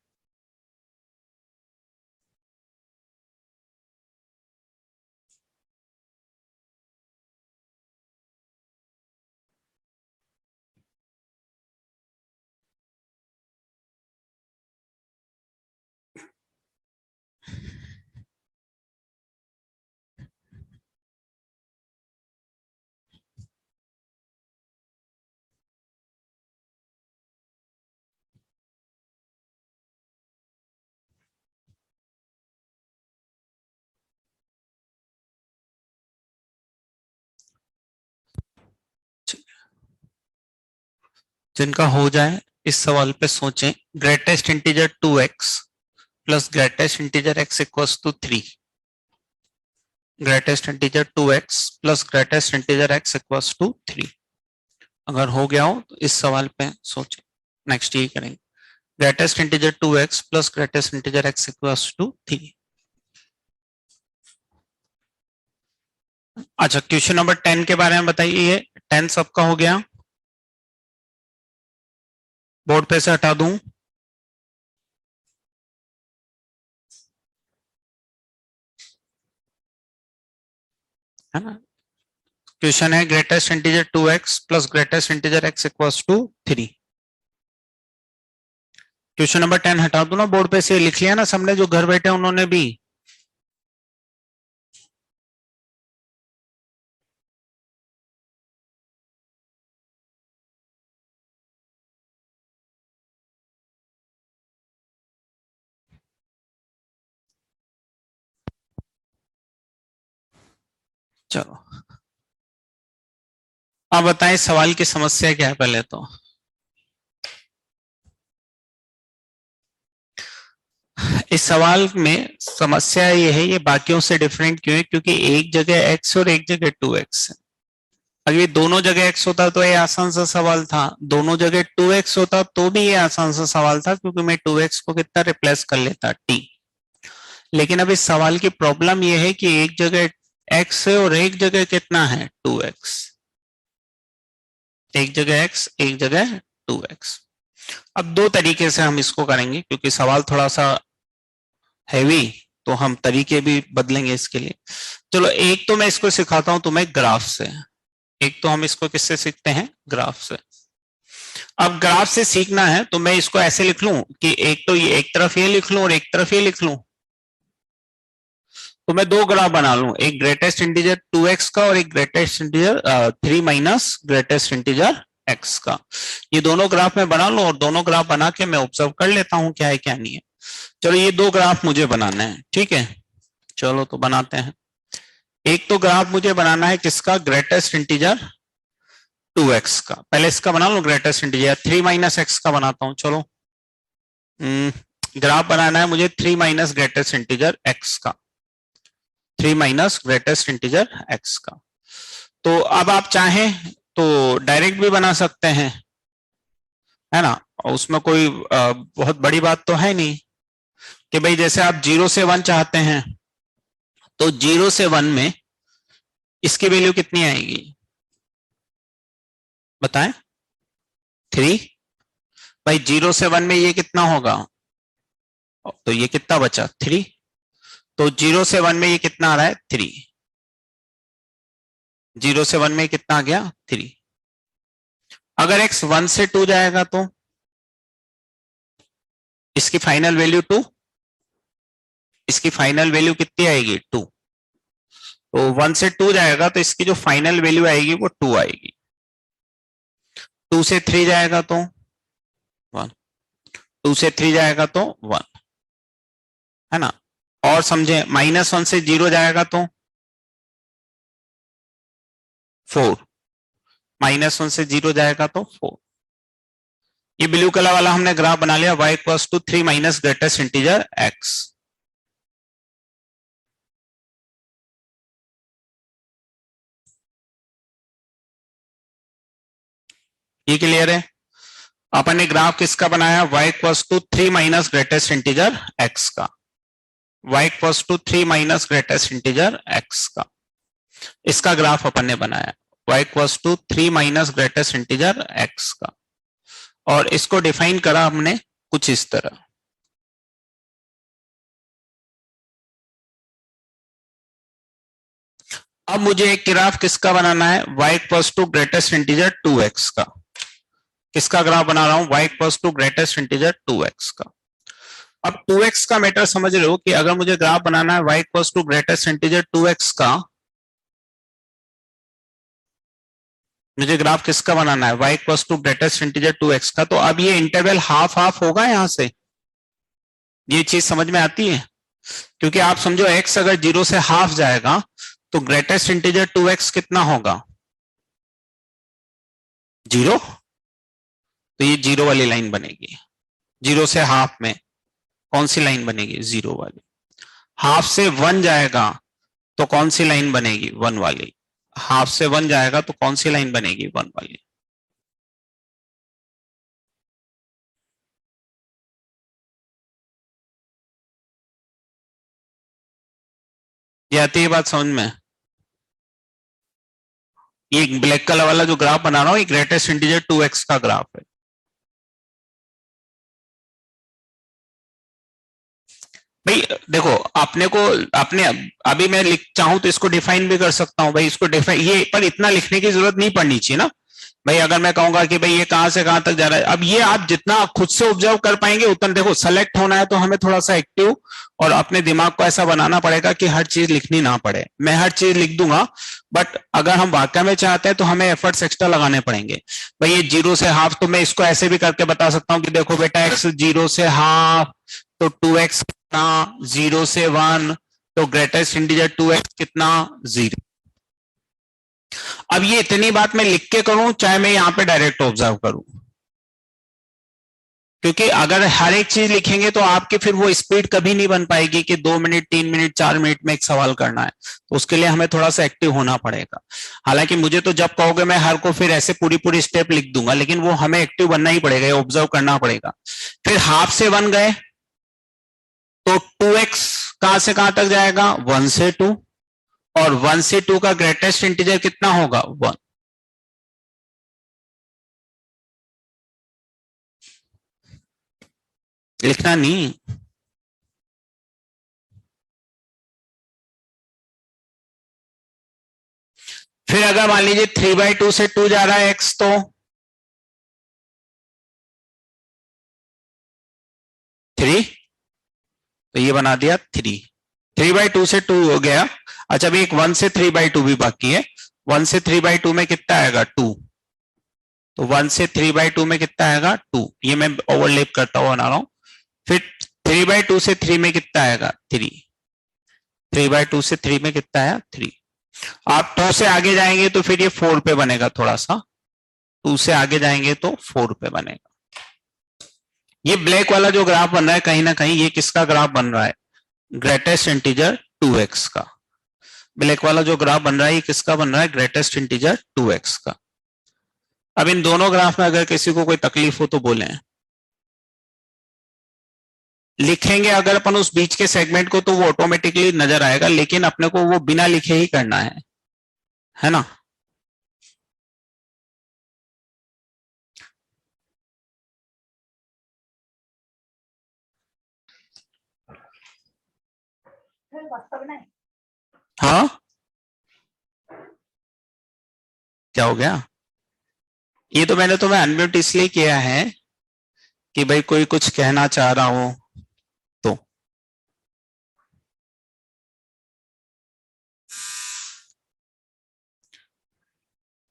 जिनका हो जाए इस सवाल पे सोचें। Greatest integer 2x plus greatest integer x = 3। Greatest integer 2x plus greatest integer x = 3। अगर हो गया हो तो इस सवाल पे सोचें। नेक्स्ट ये करेंगे, greatest integer 2x plus greatest integer x = 3। अच्छा, क्वेश्चन नंबर 10 के बारे में बताइए। 10 सबका हो गया, बोर्ड पे से हटा दूं। है ना, क्वेश्चन है greatest integer 2x plus greatest integer x = 3। Question number 10 हटा दूं ना बोर्ड पे से, लिख लिया ना सबने जो घर बैठे उन्होंने भी। चलो अब बताएं सवाल की समस्या क्या है पहले तो। इस सवाल में समस्या ये है, ये बाकियों से डिफरेंट क्यों है, क्योंकि एक जगह x और एक जगह 2x है। अगर ये दोनों जगह x होता तो ये आसान सा सवाल था, दोनों जगह 2x होता तो भी ये आसान सा सवाल था, क्योंकि मैं 2x को कितना रिप्लेस कर लेता t। लेकिन अब इस सवाल की प्रॉब्लम ये है कि एक जगह x है और एक जगह कितना है 2x। एक जगह x एक जगह 2x। अब दो तरीके से हम इसको करेंगे, क्योंकि सवाल थोड़ा सा हैवी, तो हम तरीके भी बदलेंगे इसके लिए। चलो एक तो मैं इसको सिखाता हूं तुम्हें ग्राफ से, एक तो हम इसको किससे सीखते हैं ग्राफ से। अब ग्राफ से सीखना है तो मैं इसको ऐसे लिख लूं कि एक तो ये एक तरफ ये लिख लूं और एक तरफ ये लिख लूं। तो मैं दो ग्राफ बना लूं, एक ग्रेटेस्ट इंटीजर 2x का और एक greatest integer 3 minus greatest integer x का। ये दोनों ग्राफ मैं बना लूं और दोनों ग्राफ बना के मैं ऑब्जर्व कर लेता हूं क्या है क्या नहीं है। चलो ये दो ग्राफ मुझे बनाना है, ठीक है, चलो तो बनाते हैं। एक तो ग्राफ मुझे बनाना है किसका, ग्रेटेस्ट इंटीजर 2x का। पहले इसका बना लूं ग्रेटेस्ट इंटीजर, 3 माइनस x का बनाता हूं। चलो ग्राफ बनाना है मुझे 3 माइनस ग्रेटेस्ट इंटीजर x का, 3 माइनस ग्रेटेस्ट इंटीजर x का। तो अब आप चाहें तो डायरेक्ट भी बना सकते हैं, है ना, उसमें कोई बहुत बड़ी बात तो है नहीं कि भाई जैसे आप 0 से 1 चाहते हैं तो 0 से 1 में इसकी वैल्यू कितनी आएगी बताएं, 3। भाई 0 से 1 में ये कितना होगा, तो ये कितना बचा 3, तो 0 से 1 में ये कितना आ रहा है 3, 0 से 1 में कितना आ गया 3। अगर x 1 से 2 जाएगा तो इसकी फाइनल वैल्यू 2, इसकी फाइनल वैल्यू कितनी आएगी 2। तो 1 से 2 जाएगा तो इसकी जो फाइनल वैल्यू आएगी वो 2 आएगी। 2 से 3 जाएगा तो 1, 2 से 3 जाएगा तो 1, है ना। और समझे, -1 से 0 जाएगा तो 4, -1 से 0 जाएगा तो 4। ये ब्लू कलर वाला हमने ग्राफ बना लिया, y equals to 3 minus greatest integer x। ये क्लियर है। अपन ने ग्राफ किसका बनाया, y equals to 3 minus greatest integer x का, y equals to 3 minus greatest integer x का, इसका ग्राफ अपन ने बनाया y equals to 3 minus greatest integer x का। और इसको डिफाइन करा हमने कुछ इस तरह, अब मुझे एक ग्राफ किसका बनाना है, y equals to greatest integer 2x का। किसका ग्राफ बना रहा हूं, y equals to greatest integer 2x का। अब 2x का मैटर समझ रहे हो कि अगर मुझे ग्राफ बनाना है y equals to greatest integer 2x का, मुझे ग्राफ किसका बनाना है, y equals to greatest integer 2x का। तो अब ये इंटरवल हाफ हाफ होगा, यहां से ये चीज समझ में आती है, क्योंकि आप समझो x अगर 0 से हाफ जाएगा तो ग्रेटेस्ट इंटीजर 2x कितना होगा 0, तो ये 0 वाली लाइन बनेगी। 0 से हाफ में कौन सी लाइन बनेगी, 0 वाली। हाफ से 1 जाएगा तो कौन सी लाइन बनेगी, 1 वाली। हाफ से 1 जाएगा तो कौन सी लाइन बनेगी, 1 वाली। ये आती है बात समझ में। ये ब्लैक कलर वाला जो ग्राफ बना रहा हूं ये ग्रेटेस्ट इंटीजर 2x का ग्राफ है। भाई देखो, अपने को अपने अभी मैं लिख चाहूं तो इसको डिफाइन भी कर सकता हूं भाई, इसको डिफाइन, ये पर इतना लिखने की जरूरत नहीं पड़नी चाहिए ना भाई। अगर मैं कहूंगा कि भाई ये कहां से कहां तक जा रहा है, अब ये आप जितना खुद से ऑब्जर्व कर पाएंगे उतना, देखो सेलेक्ट होना है तो हमें थोड़ा सा एक्टिव और अपने दिमाग को ऐसा बनाना पड़ेगा कि हर चीज लिखनी ना पड़े। मैं हर चीज लिख दूंगा, बट अगर हम वाकई में चाहते हैं तो हमें एफर्ट्स एक्स्ट्रा लगाने पड़ेंगे। भाई ये 0 से हाफ, तो मैं इसको ऐसे भी करके बता सकता हूँ कि देखो बेटा x 0 से हाफ तो 2x कितना, 0 से 1 तो ग्रेटेस्ट इंटीजर 2x कितना 0। अब ये इतनी बात मैं लिख के करूं चाहे मैं यहां पे डायरेक्ट ऑब्जर्व करूं, क्योंकि अगर हर एक चीज लिखेंगे तो आपकी फिर वो स्पीड कभी नहीं बन पाएगी कि 2 मिनट 3 मिनट 4 मिनट में एक सवाल करना है। तो उसके लिए हमें थोड़ा सा एक्टिव होना पड़ेगा। हालांकि मुझे तो जब कहोगे मैं हर को फिर ऐसे पूरी पूरी स्टेप लिख दूंगा, लेकिन वो हमें एक्टिव बनना ही पड़ेगा, ऑब्जर्व करना पड़ेगा। फिर हाफ से 1 गए तो 2x कहां से कहां तक जाएगा, 1 से 2, और 1 से 2 का ग्रेटेस्ट इंटीजर कितना होगा 1। लिखना नहीं। फिर अगर मान लीजिए 3/2 से 2 जा रहा है x, तो 3, तो ये बना दिया 3, 3/2 से 2 हो गया। अच्छा अभी एक 1 से 3/2 भी बाकी है। 1 से 3/2 में कितना आएगा 2, तो 1 से 3/2 में कितना आएगा 2, ये मैं ओवरलैप करता हुआ बना रहा हूं। फिर 3/2 से 3 में कितना आएगा 3, 3/2 से 3 में कितना आया 3। आप 2 से आगे जाएंगे तो फिर ये 4 पे बनेगा, थोड़ा सा 2 से आगे जाएंगे तो 4 पे बनेगा। ये ब्लैक वाला जो ग्राफ बन रहा है कहीं ना कहीं ये किसका ग्राफ बन रहा है, ग्रेटेस्ट इंटीजर 2x का। ब्लैक वाला जो ग्राफ बन रहा है ये किसका बन रहा है, ग्रेटेस्ट इंटीजर 2x का। अब इन दोनों ग्राफ में अगर किसी को कोई तकलीफ हो तो बोले। लिखेंगे अगर अपन उस बीच के सेगमेंट को तो वो ऑटोमेटिकली नजर आएगा, लेकिन अपने को वो बिना लिखे ही करना है ना। हाँ क्या हो गया, ये तो मैंने तुम्हें अनम्यूट इसलिए किया है कि भाई कोई कुछ कहना चाह रहा हो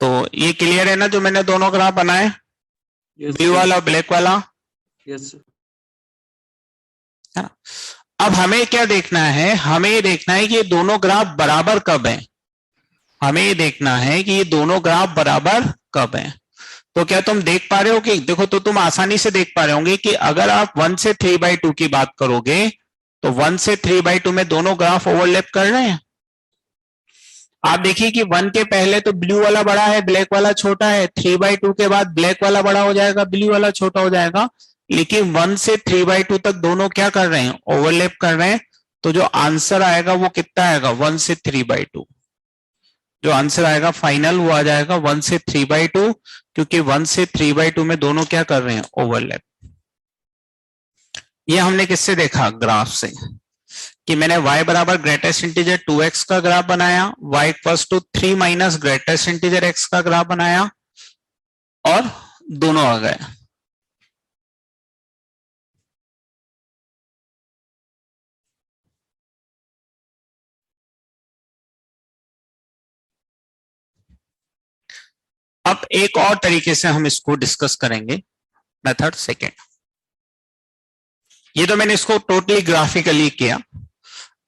तो ये क्लियर है ना जो मैंने दोनों ग्राफ बनाए, ब्लू वाला और ब्लैक वाला। यस है ना। अब हमें क्या देखना है, हमें ये देखना है कि ये दोनों ग्राफ बराबर कब हैं। हमें ये देखना है कि ये दोनों ग्राफ बराबर कब हैं। तो क्या तुम देख पा रहे हो कि देखो, तो तुम आसानी से देख पा रहे होंगे कि अगर आप 1 से 3/2 की बात करोगे तो 1 से 3/2 में दोनों ग्राफ ओवरलैप कर रहे हैं। आप देखिए कि 1 के पहले तो ब्लू वाला बड़ा है, ब्लैक वाला छोटा है। 3/2 के बाद ब्लैक वाला बड़ा हो जाएगा, ब्लू वाला छोटा हो जाएगा। लेकिन 1 से 3/2 तक दोनों क्या कर रहे हैं, ओवरलैप कर रहे हैं। तो जो आंसर आएगा वो कितना आएगा, 1 से 3/2। जो आंसर आएगा फाइनल वो आ जाएगा 1 से 3/2, क्योंकि 1 से 3/2 में दोनों क्या कर रहे हैं, ओवरलैप। ये हमने किससे देखा, ग्राफ से, कि मैंने y बराबर ग्रेटेस्ट इंटीजर 2x का ग्राफ बनाया, y equals to 3 minus greatest integer x का ग्राफ बनाया और दोनों आ गए। अब एक और तरीके से हम इसको डिस्कस करेंगे, मेथड सेकेंड। ये तो मैंने इसको टोटली ग्राफिकली किया,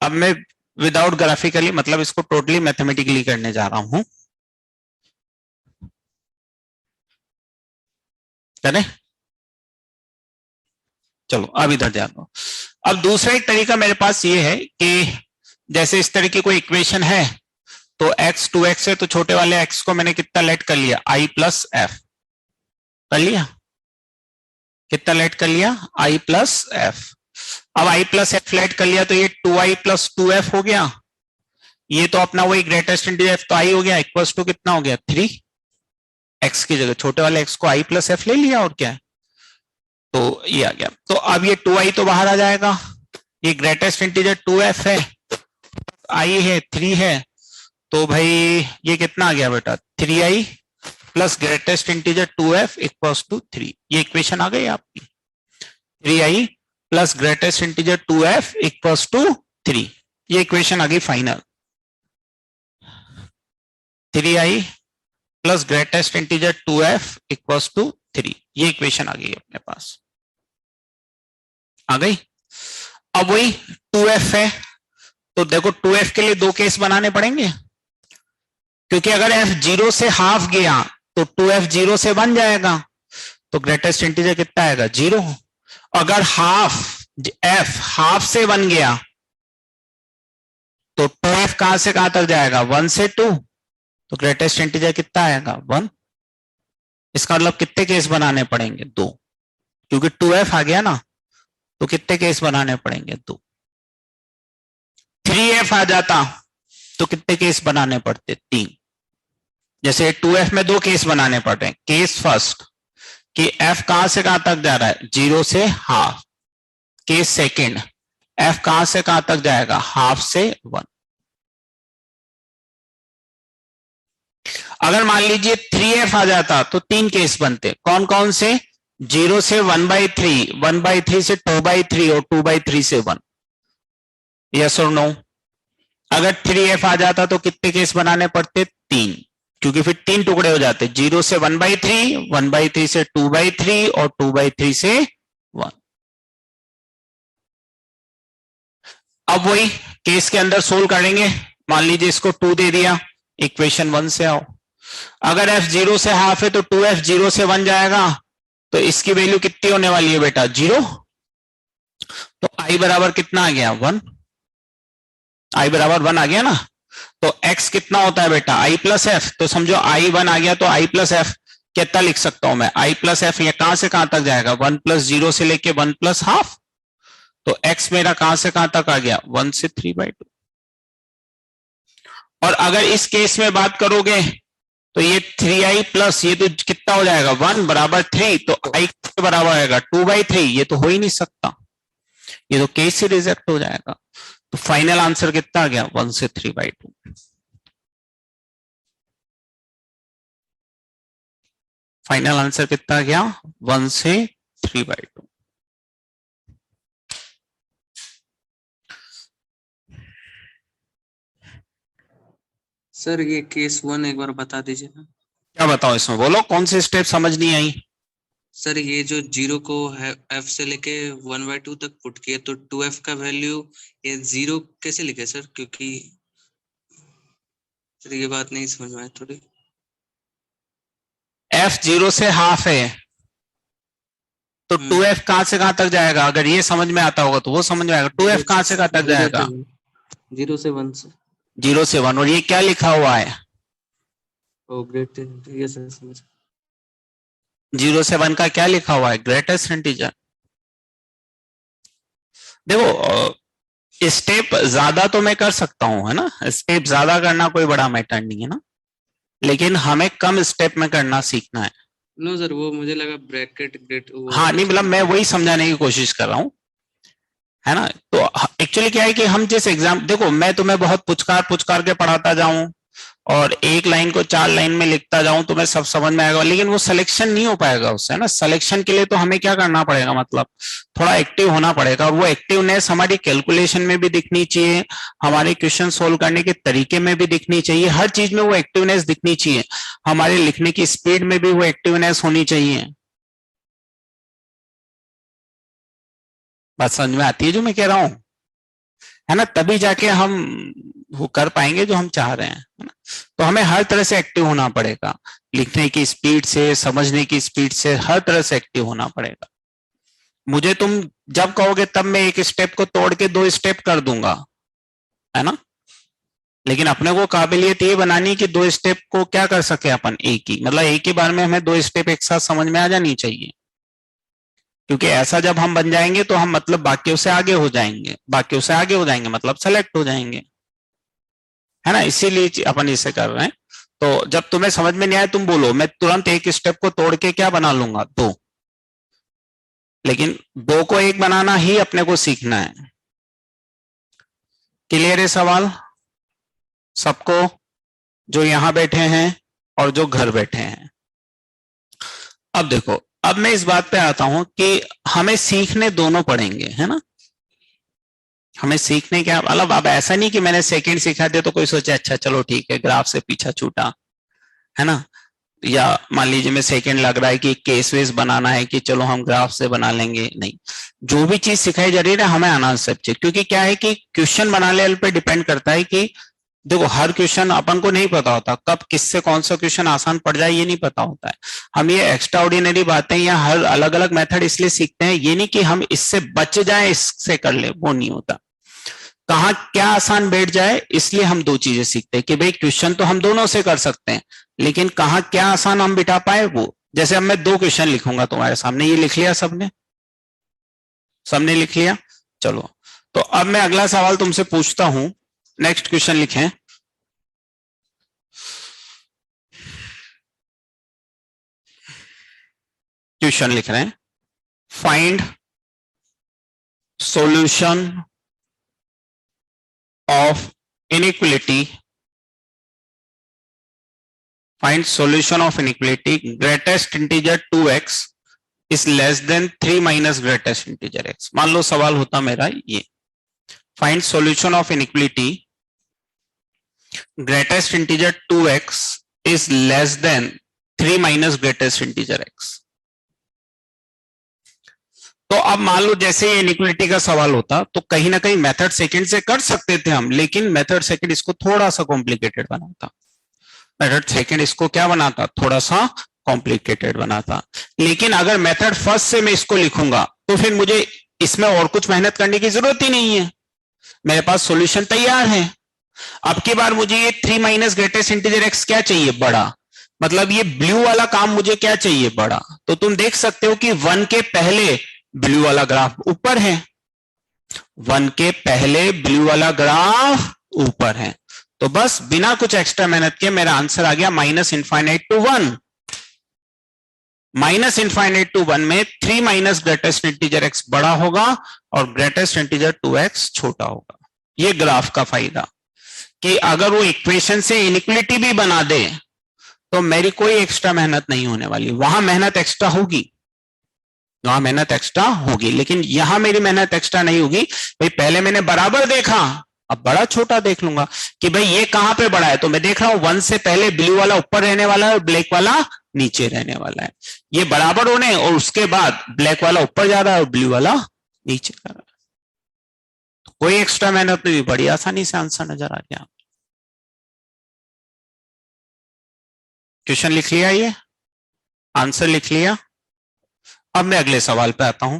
अब मैं विदाउट ग्राफिकली मतलब इसको टोटली मैथमेटिकली करने जा रहा हूं। चले चलो अब इधर ध्यान दो। अब दूसरा एक तरीका मेरे पास ये है कि जैसे इस तरह की कोई इक्वेशन है तो x 2x है, तो छोटे वाले x को मैंने कितना लेट कर लिया, i प्लस एफ कर लिया। कितना लेट कर लिया, i प्लस एफ। अब i प्लस एफ लेट कर लिया तो ये 2i प्लस 2f हो गया। ये तो अपना वही ग्रेटेस्ट इंटीजर f तो i हो गया, इक्वल्स टू कितना हो गया 3। x की जगह छोटे वाले x को i प्लस एफ ले लिया और क्या है, तो ये आ गया। तो अब ये 2i तो बाहर आ जाएगा, ये ग्रेटेस्ट इंटीजर 2f है, i है 3 है, तो भाई ये कितना आ गया बेटा 3i plus greatest integer 2f equals to 3। ये इक्वेशन आ गई आपकी, 3i plus greatest integer 2f equals to 3। ये इक्वेशन आ गई final, 3i plus greatest integer 2f equals to 3। ये इक्वेशन आ गई अपने पास, आ गई। अब वही 2f है, तो देखो 2f के लिए दो केस बनाने पड़ेंगे, क्योंकि अगर f 0 से हाफ गया तो 2f 0 से 1 जाएगा, तो ग्रेटेस्ट इंटीजर कितना आएगा 0। अगर f हाफ से 1 गया तो 2f कहां से कहां तक जाएगा, 1 से 2, तो ग्रेटेस्ट इंटीजर कितना आएगा 1। इसका मतलब कितने केस बनाने पड़ेंगे, 2, क्योंकि 2f आ गया ना, तो कितने केस बनाने पड़ेंगे, 2। 3f आ जाता तो कितने केस बनाने पड़ते, 3। जैसे 2f में 2 केस बनाने पड़ रहे हैं। केस फर्स्ट कि f कहां से कहां तक जा रहा है, 0 से हाफ। केस सेकंड, f कहां से कहां तक जाएगा, हाफ से 1। अगर मान लीजिए 3f आ जाता तो 3 केस बनते, कौन कौन से, 0 से 1/3, 1/3 से 2/3 और 2/3 से 1। यस और नो, अगर 3f आ जाता तो कितने केस बनाने पड़ते? 3, क्योंकि फिर 3 टुकड़े हो जाते, 0 से 1/3, 1/3 से 2/3 और 2/3 से 1। अब वही केस के अंदर सोल्व करेंगे। मान लीजिए इसको 2 दे दिया, इक्वेशन 1 से आओ। अगर f 0 से हाफ है तो 2f 0 से 1 जाएगा, तो इसकी वैल्यू कितनी होने वाली है बेटा? 0। तो i बराबर कितना आ गया? 1। i बराबर 1 आ गया ना। तो x कितना होता है बेटा? i plus F. तो समझो i 1 आ गया, तो i प्लस एफ कितना लिख सकता हूं मैं? i प्लस एफ ये कहां से कहां तक जाएगा? 1 प्लस 0 से लेके 1 प्लस हाफ। तो x मेरा कहां से कहां तक आ गया? 1 से 3/2। और अगर इस केस में बात करोगे तो ये 3i प्लस ये तो कितना हो जाएगा? 1 बराबर 3, तो i के बराबर आएगा 2/3। ये तो हो ही नहीं सकता, ये तो केस ही रिजेक्ट हो जाएगा। तो फाइनल आंसर कितना आ गया? 1 से 3/2। फाइनल आंसर कितना आ गया? 1 से 3/2। सर ये केस 1 एक बार बता दीजिए ना। क्या बताओ इसमें? बोलो कौन सी स्टेप समझ नहीं आई? सर ये जो 0 को है f से लेके 1/2 तक पुट किया, तो 2f का वैल्यू ये 0 कैसे लिखे सर? क्योंकि सर ये बात नहीं समझ में आई थोड़ी। f 0 से हाफ है तो 2f कहां से कहां तक जाएगा? अगर ये समझ में आता होगा तो वो समझ में आएगा। 2f कहां से कहां तक जाएगा? 0 से 1 से। 0 से 1। और ये क्या लिखा हुआ है? ओ ग्रेट, ये सर समझ। 0 से 1 का क्या लिखा हुआ है? Greatest integer. देखो स्टेप ज्यादा तो मैं कर सकता हूं, है ना, स्टेप ज्यादा करना कोई बड़ा मैटर नहीं है ना, लेकिन हमें कम स्टेप में करना सीखना है। नो सर, वो मुझे लगा ब्रैकेट ग्रेट। हाँ नहीं, मतलब मैं वही समझाने की कोशिश कर रहा हूँ, है ना। तो एक्चुअली क्या है कि हम जिस एग्जाम, देखो मैं तुम्हें बहुत पुचकार के पढ़ाता जाऊं और एक लाइन को 4 लाइन में लिखता जाऊं तो मैं सब समझ में आएगा, लेकिन वो सिलेक्शन नहीं हो पाएगा उससे, है ना। सिलेक्शन के लिए तो हमें क्या करना पड़ेगा, मतलब थोड़ा एक्टिव होना पड़ेगा, और वो एक्टिवनेस हमारी कैलकुलेशन में भी दिखनी चाहिए, हमारे क्वेश्चन सोल्व करने के तरीके में भी दिखनी चाहिए, हर चीज में वो एक्टिवनेस दिखनी चाहिए, हमारे लिखने की स्पीड में भी वो एक्टिवनेस होनी चाहिए। बात समझ में आती है जो मैं कह रहा हूं, है ना, तभी जाके हम वो कर पाएंगे जो हम चाह रहे हैं, है ना। तो हमें हर तरह से एक्टिव होना पड़ेगा, लिखने की स्पीड से, समझने की स्पीड से, हर तरह से एक्टिव होना पड़ेगा। मुझे तुम जब कहोगे तब मैं एक स्टेप को तोड़ के 2 स्टेप कर दूंगा, है ना, लेकिन अपने को काबिलियत ये बनानी कि 2 स्टेप को क्या कर सके अपन, एक ही, मतलब एक ही बार में हमें 2 स्टेप एक साथ समझ में आ जानी चाहिए, क्योंकि ऐसा जब हम बन जाएंगे तो हम मतलब बाकियों से आगे हो जाएंगे, बाकियों से आगे हो जाएंगे मतलब सेलेक्ट हो जाएंगे, है ना, इसीलिए अपन इसे कर रहे हैं। तो जब तुम्हें समझ में नहीं आए तुम बोलो, मैं तुरंत एक स्टेप को तोड़ के क्या बना लूंगा, 2, लेकिन 2 को एक बनाना ही अपने को सीखना है। क्लियर है सवाल सबको, जो यहां बैठे हैं और जो घर बैठे हैं? अब देखो, अब मैं इस बात पे आता हूं कि हमें सीखने दोनों पड़ेंगे, है ना, हमें सीखने क्या, मतलब अब ऐसा नहीं कि मैंने सेकंड सिखा दिया तो कोई सोचे अच्छा चलो ठीक है ग्राफ से पीछा छूटा, है ना, या मान लीजिए मैं सेकंड लग रहा है कि केस वेस बनाना है कि चलो हम ग्राफ से बना लेंगे, नहीं, जो भी चीज सिखाई जा रही है हमें आना सब चाहिए, क्योंकि क्या है कि क्वेश्चन बनाने पे डिपेंड करता है कि देखो हर क्वेश्चन अपन को नहीं पता होता, कब किससे कौन सा क्वेश्चन आसान पड़ जाए ये नहीं पता होता है। हम ये एक्स्ट्रा ऑर्डिनरी बातें या हर अलग अलग मेथड इसलिए सीखते हैं, ये नहीं कि हम इससे बच जाए इससे कर ले, वो नहीं होता, कहाँ क्या आसान बैठ जाए इसलिए हम 2 चीजें सीखते हैं कि भाई क्वेश्चन तो हम दोनों से कर सकते हैं, लेकिन कहाँ क्या आसान हम बिठा पाए वो। जैसे अब मैं 2 क्वेश्चन लिखूंगा तुम्हारे सामने, ये लिख लिया सबने, सबने लिख लिया, चलो तो अब मैं अगला सवाल तुमसे पूछता हूं, नेक्स्ट क्वेश्चन लिखें। क्वेश्चन लिख रहे हैं, find solution of inequality, find solution of inequality greatest integer 2x is less than 3 minus greatest integer x। मान लो सवाल होता मेरा ये, find solution of inequality greatest integer 2x is less than 3 minus greatest integer x. तो अब मान लो जैसे ये इनइक्वालिटी का सवाल होता तो कहीं ना कहीं मेथड सेकंड से कर सकते थे हम, लेकिन मेथड सेकंड इसको थोड़ा सा कॉम्प्लिकेटेड बनाता। मेथड सेकंड इसको क्या बनाता, थोड़ा सा कॉम्प्लिकेटेड बनाता। लेकिन अगर मेथड फर्स्ट से मैं इसको लिखूंगा तो फिर मुझे इसमें और कुछ मेहनत करने की जरूरत ही नहीं है, मेरे पास सॉल्यूशन तैयार है। अब की बार मुझे ये 3 माइनस ग्रेटेस्ट इंटीजर एक्स क्या चाहिए, बड़ा, मतलब ये ब्लू वाला काम मुझे क्या चाहिए, बड़ा। तो तुम देख सकते हो कि 1 के पहले ब्लू वाला ग्राफ ऊपर है, 1 के पहले ब्लू वाला ग्राफ ऊपर है। तो बस बिना कुछ एक्स्ट्रा मेहनत के मेरा आंसर आ गया minus infinite to 1। Minus infinite to 1 में 3 माइनस ग्रेटेस्ट इंटीजर एक्स बड़ा होगा और ग्रेटेस्ट इंटीजर 2x छोटा होगा। ये ग्राफ का फायदा कि अगर वो इक्वेशन से इनइक्वालिटी भी बना दे तो मेरी कोई एक्स्ट्रा मेहनत नहीं होने वाली। वहां मेहनत एक्स्ट्रा होगी, वहां मेहनत एक्स्ट्रा होगी, लेकिन यहां मेरी मेहनत एक्स्ट्रा नहीं होगी। भाई पहले मैंने बराबर देखा, अब बड़ा छोटा देख लूंगा कि भाई ये कहां पे बड़ा है। तो मैं देख रहा हूं 1 से पहले ब्लू वाला ऊपर रहने वाला है और ब्लैक वाला नीचे रहने वाला है। ये बराबर होने और उसके बाद ब्लैक वाला ऊपर जा रहा है और ब्लू वाला नीचे जा रहा है। तो कोई एक्स्ट्रा मेहनत नहीं, बड़ी आसानी से आंसर नजर आ गया। क्वेश्चन लिख लिया, ये आंसर लिख लिया। अब मैं अगले सवाल पे आता हूं।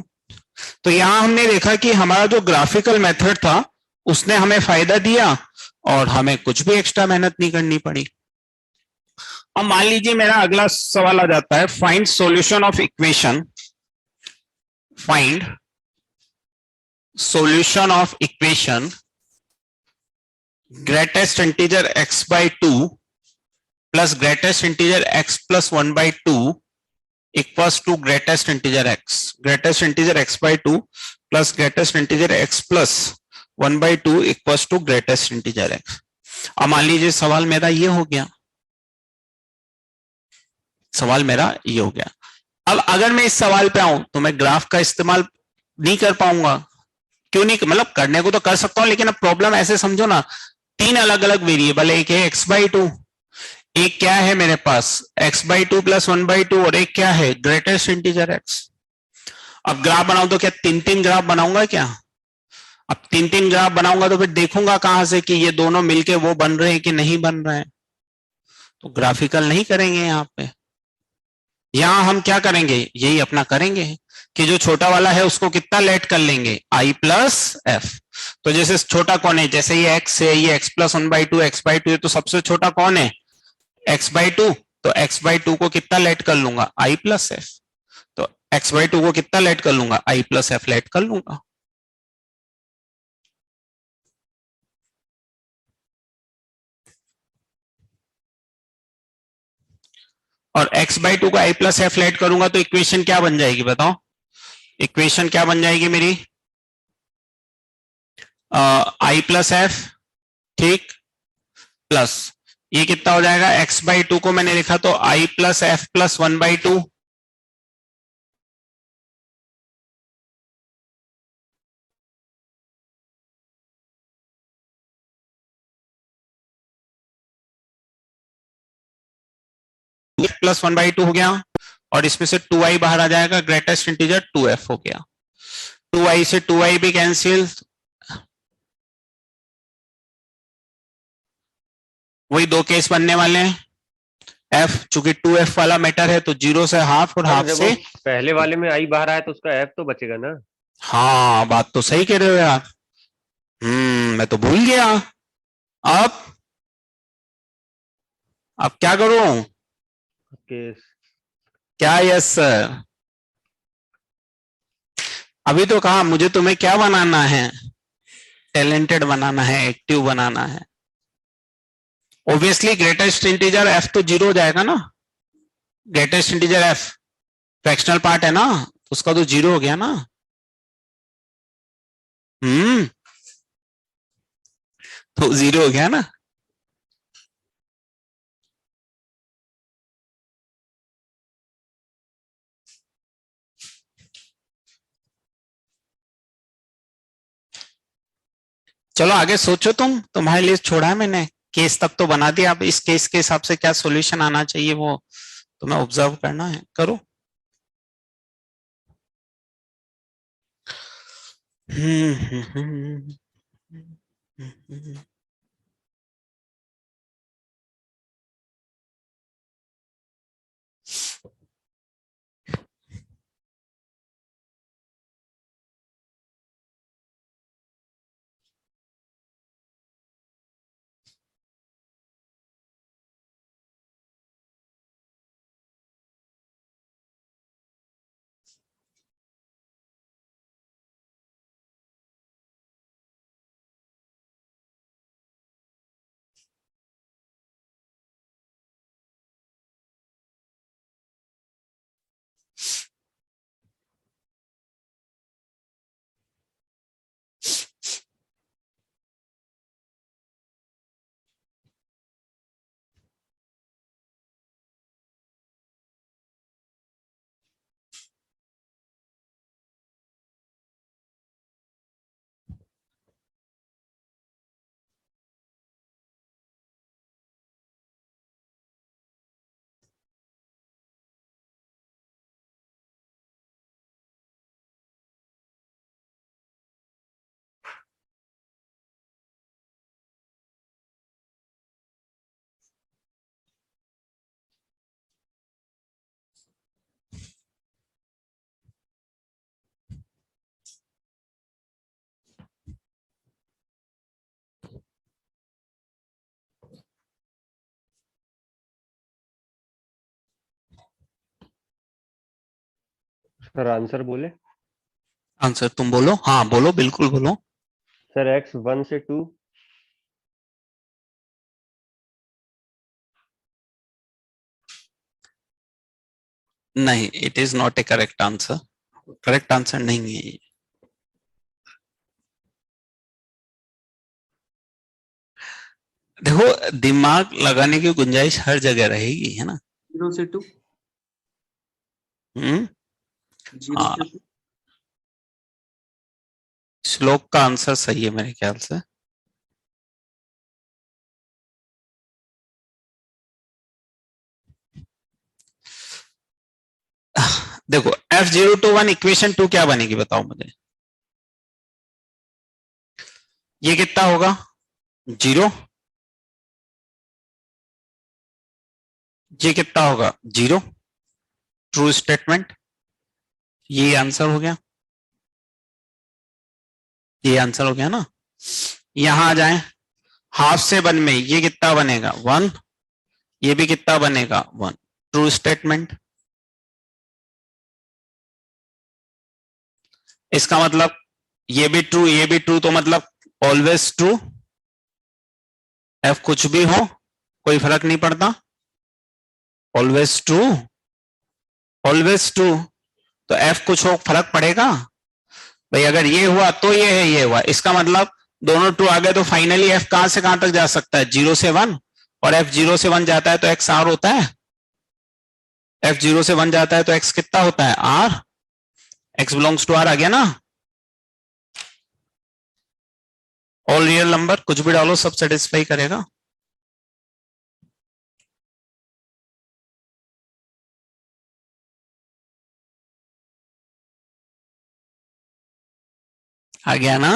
तो यहां हमने देखा कि हमारा जो ग्राफिकल मेथड था उसने हमें फायदा दिया और हमें कुछ भी एक्स्ट्रा मेहनत नहीं करनी पड़ी। अब मान लीजिए मेरा अगला सवाल आ जाता है, find solution of equation, find solution of equation greatest integer x by 2 plus greatest integer x plus 1 by 2 equals to greatest integer x. Greatest integer x by 2 plus greatest integer x plus 1 by 2 equals to greatest integer x. अब मान लीजिए सवाल मेरा ये हो गया, सवाल मेरा ये हो गया। अब अगर मैं इस सवाल पे आऊं तो मैं ग्राफ का इस्तेमाल नहीं कर पाऊंगा। क्यों नहीं, मतलब करने को तो कर सकता हूं, लेकिन अब प्रॉब्लम ऐसे समझो ना, 3 अलग अलग वेरिएबल है। एक है x by 2, एक क्या है मेरे पास x by 2 plus 1 by 2 और एक क्या है ग्रेटेस्ट इंटीजर x। अब ग्राफ बनाऊं तो क्या 3-3 ग्राफ बनाऊंगा क्या? अब 3-3 ग्राफ बनाऊंगा तो फिर देखूंगा कहां से कि ये दोनों मिलके वो बन रहे हैं कि नहीं बन रहे हैं। तो ग्राफिकल नहीं करेंगे यहाँ पे। यहां हम क्या करेंगे, यही अपना करेंगे कि जो छोटा वाला है उसको कितना लेट कर लेंगे, i plus f। तो जैसे छोटा कौन है, जैसे ये x है, ये x plus 1 by 2 x by 2 है, तो सबसे छोटा कौन है x by 2। तो x by 2 को कितना लेट कर लूंगा, i plus f। तो x by 2 को कितना लेट कर लूंगा, i plus f लेट कर लूंगा। और x by 2 को i plus f लेट करूंगा तो इक्वेशन क्या बन जाएगी बताओ, इक्वेशन क्या बन जाएगी मेरी, i plus f, ठीक, प्लस ये कितना हो जाएगा, x by 2 को मैंने लिखा तो i plus f plus 1 by 2, plus 1 by 2 हो गया और इसमें से 2i बाहर आ जाएगा, ग्रेटेस्ट इंटीजर 2f हो गया। 2i से 2i भी कैंसिल, वही दो केस बनने वाले हैं। f चूंकि 2f वाला मैटर है तो 0 से हाफ और हाफ से, पहले वाले में आई बाहर आया तो उसका f तो बचेगा ना। हाँ बात तो सही कह रहे हो यार, मैं तो भूल गया। अब क्या करूं, क्या, यस सर, अभी तो कहा मुझे तुम्हें क्या बनाना है, टैलेंटेड बनाना है, एक्टिव बनाना है। ऑब्वियसली ग्रेटेस्ट इंटीजर f तो 0 हो जाएगा ना, greatest integer f fractional part है ना, उसका तो 0 हो गया ना। तो 0 हो गया ना। चलो आगे सोचो, तुम्हारे लिए छोड़ा है मैंने केस तक तो बना दिया, अब इस केस के हिसाब से क्या सॉल्यूशन आना चाहिए वो तुम्हें ऑब्जर्व करना है, करो। सर आंसर बोले। आंसर तुम बोलो, हाँ बोलो, बिल्कुल बोलो। सर x 1 से 2। नहीं, it is not A correct answer, correct answer नहीं है ये। देखो, दिमाग लगाने की गुंजाइश हर जगह रहेगी, है ना। 0 से 2। हम्म 0 हाँ, से 2। श्लोक का आंसर सही है मेरे ख्याल से। देखो, F0 to 1 इक्वेशन 2 क्या बनेगी बताओ मुझे। ये कितना होगा, 0। ये कितना होगा, 0। ट्रू स्टेटमेंट, ये आंसर हो गया, ये आंसर हो गया ना। यहां आ जाए, हाफ से 1 में ये कितना बनेगा, 1। ये भी कितना बनेगा, 1। True statement. इसका मतलब ये भी ट्रू, ये भी ट्रू, तो मतलब ऑलवेज ट्रू। एफ कुछ भी हो कोई फर्क नहीं पड़ता, ऑलवेज ट्रू, ऑलवेज ट्रू। तो एफ कुछ हो फर्क पड़ेगा भाई, अगर ये हुआ तो ये है, ये हुआ, इसका मतलब दोनों ट्रू आ गए, तो फाइनली एफ कहां से कहां तक जा सकता है, 0 से 1। और एफ 0 से 1 जाता है तो एक्स आर होता है। एफ 0 से 1 जाता है तो एक्स कितना होता है, R. X belongs to R आ गया ना। ऑल रियल नंबर कुछ भी डालो सब सेटिस्फाई करेगा। आ गया ना।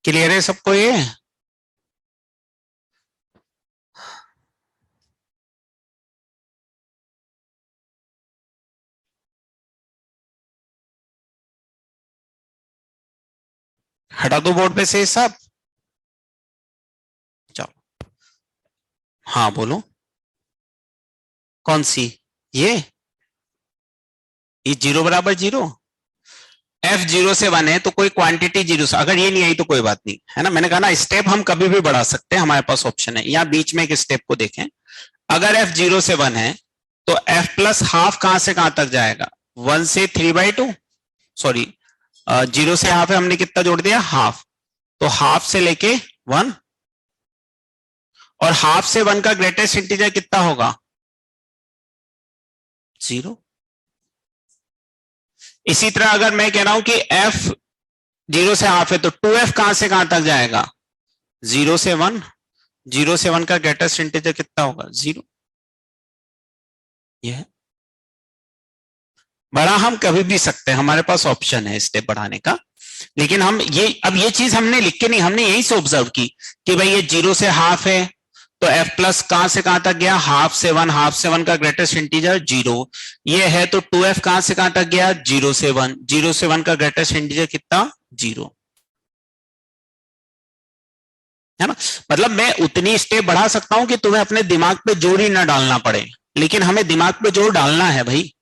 क्लियर है सबको ये। हटा दो बोर्ड पे से सब। चलो, हाँ बोलो, कौन सी, ये 0 बराबर 0। एफ 0 से 1 है तो कोई क्वांटिटी 0 से, अगर ये नहीं आई तो कोई बात नहीं, है ना। मैंने कहा ना, स्टेप हम कभी भी बढ़ा सकते हैं, हमारे पास ऑप्शन है। यहाँ बीच में एक स्टेप को देखें, अगर एफ 0 से 1 है तो f प्लस हाफ कहां से कहां तक जाएगा? 1 से 3/2, सॉरी 0 से हाफ है, हमने कितना जोड़ दिया? हाफ। तो हाफ से लेके 1, और हाफ से 1 का ग्रेटेस्ट इंटीजर कितना होगा? 0। इसी तरह अगर मैं कह रहा हूं कि f 0 से हाफ है, तो 2f कहां से कहां तक जाएगा? 0 से 1, 0 से 1 का ग्रेटेस्ट इंटीजर कितना होगा? 0। यह बढ़ा हम कभी भी सकते हैं, हमारे पास ऑप्शन है स्टेप बढ़ाने का, लेकिन हम ये चीज हमने लिख के नहीं, हमने यही से ऑब्जर्व की कि भाई ये 0 से हाफ है, तो f प्लस कहां से कहां तक गया? हाफ से 1, हाफ से 1 का ग्रेटेस्ट इंटीजर 0। ये है तो 2f कहां से कहां तक गया? 0 से 1, 0 से 1 का ग्रेटेस्ट इंटीजर कितना? 0, है ना। मतलब मैं उतनी स्टेप बढ़ा सकता हूं कि तुम्हें अपने दिमाग पे जोर ही ना डालना पड़े, लेकिन हमें दिमाग पे जोर डालना है भाई,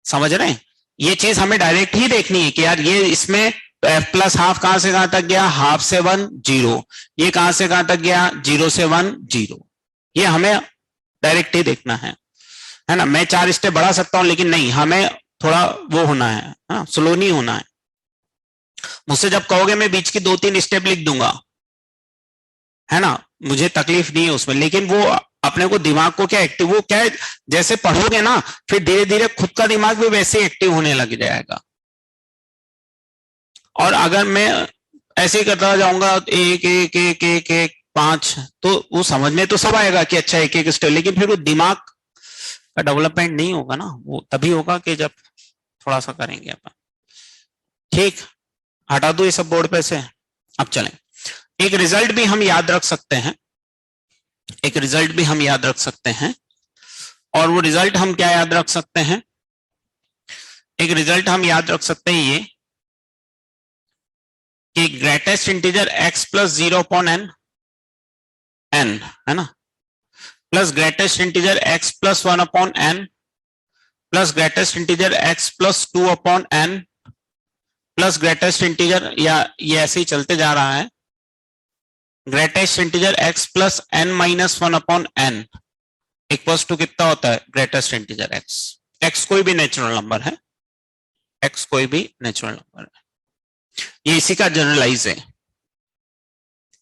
समझ रहे हैं? ये चीज हमें डायरेक्ट ही देखनी है कि यार ये इसमें f प्लस हाफ कहां से कहां तक गया? हाफ से 1, 0। ये कहां से कहां तक गया? 0 से 1, 0। ये हमें डायरेक्ट ही देखना है ना। मैं 4 स्टेप बढ़ा सकता हूं, लेकिन नहीं, हमें थोड़ा वो होना है ना, स्लो नहीं होना है। मुझसे जब कहोगे मैं बीच की 2-3 स्टेप लिख दूंगा, है ना, मुझे तकलीफ नहीं है उसमें, लेकिन वो अपने को दिमाग को क्या एक्टिव, वो क्या है, जैसे पढ़ोगे ना फिर धीरे धीरे खुद का दिमाग भी वैसे एक्टिव होने लग जाएगा। और अगर मैं ऐसे ही करता जाऊंगा 1 1 1 1 1 5, तो वो समझ में तो सब आएगा कि अच्छा 1 1 स्टेप, लेकिन फिर वो दिमाग का डेवलपमेंट नहीं होगा ना, वो तभी होगा कि जब थोड़ा सा करेंगे अपन। ठीक, हटा दो ये सब बोर्ड पे से। अब चलें, एक रिजल्ट भी हम याद रख सकते हैं, एक रिजल्ट भी हम याद रख सकते हैं। और वो रिजल्ट हम क्या याद रख सकते हैं? एक रिजल्ट हम याद रख सकते हैं ये कि greatest integer x plus 0/n, n है ना, plus greatest integer x plus 1/n, plus greatest integer x plus 2/n, plus greatest integer, या ये ऐसे ही चलते जा रहा है, greatest integer x plus n minus 1/n equals to कितना होता है? Greatest integer x। x कोई भी नेचुरल नंबर है, x कोई भी नेचुरल नंबर है, ये इसी का जनरलाइज है,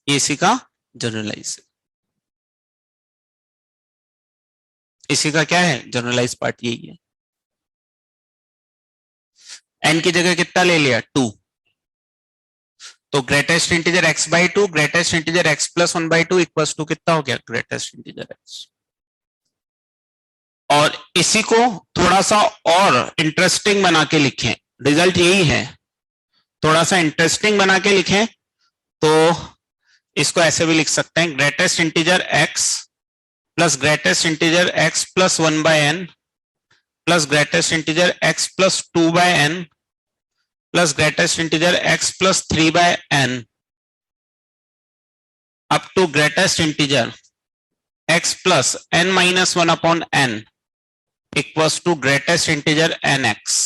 ये इसी का जनरलाइज है, इसी का क्या है? जनरलाइज पार्ट यही है। n की जगह कितना ले लिया? 2, तो greatest integer x/2, greatest integer x plus 1/2 equals to कितना हो गया? Greatest integer x। और इसी को थोड़ा सा और इंटरेस्टिंग बना के लिखें, रिजल्ट यही है, थोड़ा सा इंटरेस्टिंग बना के लिखें तो इसको ऐसे भी लिख सकते हैं, greatest integer x plus greatest integer x plus 1/n plus greatest integer x plus 2/n plus greatest integer x plus 3/n up to greatest integer x plus n minus 1/n equals to greatest integer nx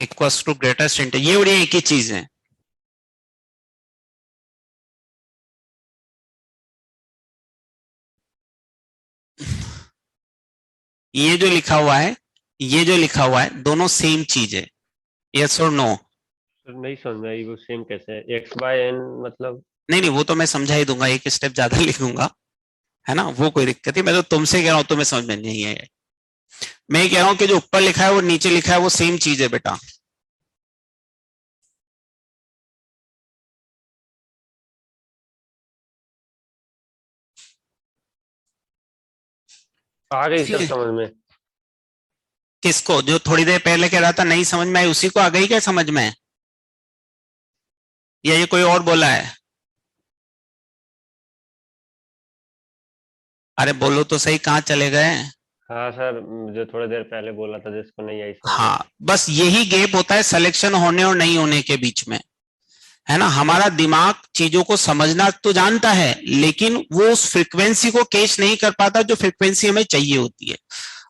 equals to greatest integer. ये बड़ी एक ही चीज है, ये जो लिखा हुआ है, ये जो लिखा हुआ है, दोनों सेम चीज है, यस और नो? नहीं समझ में आई, वो सेम कैसे है? x/n मतलब? नहीं नहीं, वो तो मैं समझा ही दूंगा, एक स्टेप ज्यादा लिखूंगा, है ना, वो कोई दिक्कत नहीं। मैं तो तुमसे कह रहा हूं, तुम्हें समझ में नहीं है। मैं कह रहा हूं कि जो ऊपर लिखा है वो नीचे लिखा है, वो सेम चीज है बेटा। आ गई सब समझ में। किसको? जो थोड़ी देर पहले कह रहा था नहीं समझ में आई, उसी को आ गई क्या समझ में? या ये कोई और बोला है? अरे बोलो तो सही, कहाँ चले गए? हाँ सर, जो थोड़ी देर पहले बोला था जिसको नहीं आई समझ में। हाँ, बस यही गैप होता है सिलेक्शन होने और नहीं होने के बीच में, है ना। हमारा दिमाग चीजों को समझना तो जानता है, लेकिन वो उस फ्रीक्वेंसी को कैच नहीं कर पाता जो फ्रीक्वेंसी हमें चाहिए होती है।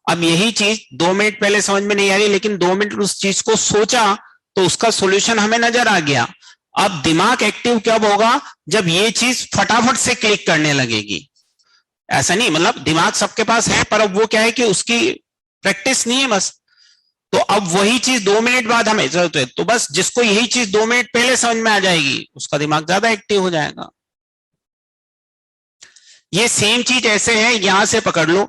अब यही चीज 2 मिनट पहले समझ में नहीं आ रही, लेकिन 2 मिनट उस चीज को सोचा तो उसका सॉल्यूशन हमें नजर आ गया। अब दिमाग एक्टिव कब होगा? जब ये चीज फटाफट से क्लिक करने लगेगी। ऐसा नहीं, मतलब दिमाग सबके पास है, पर अब वो क्या है कि उसकी प्रैक्टिस नहीं है बस। तो अब वही चीज 2 मिनट बाद हमें जरूरत है, तो बस जिसको यही चीज 2 मिनट पहले समझ में आ जाएगी उसका दिमाग ज्यादा एक्टिव हो जाएगा। ये सेम चीज ऐसे है, यहां से पकड़ लो,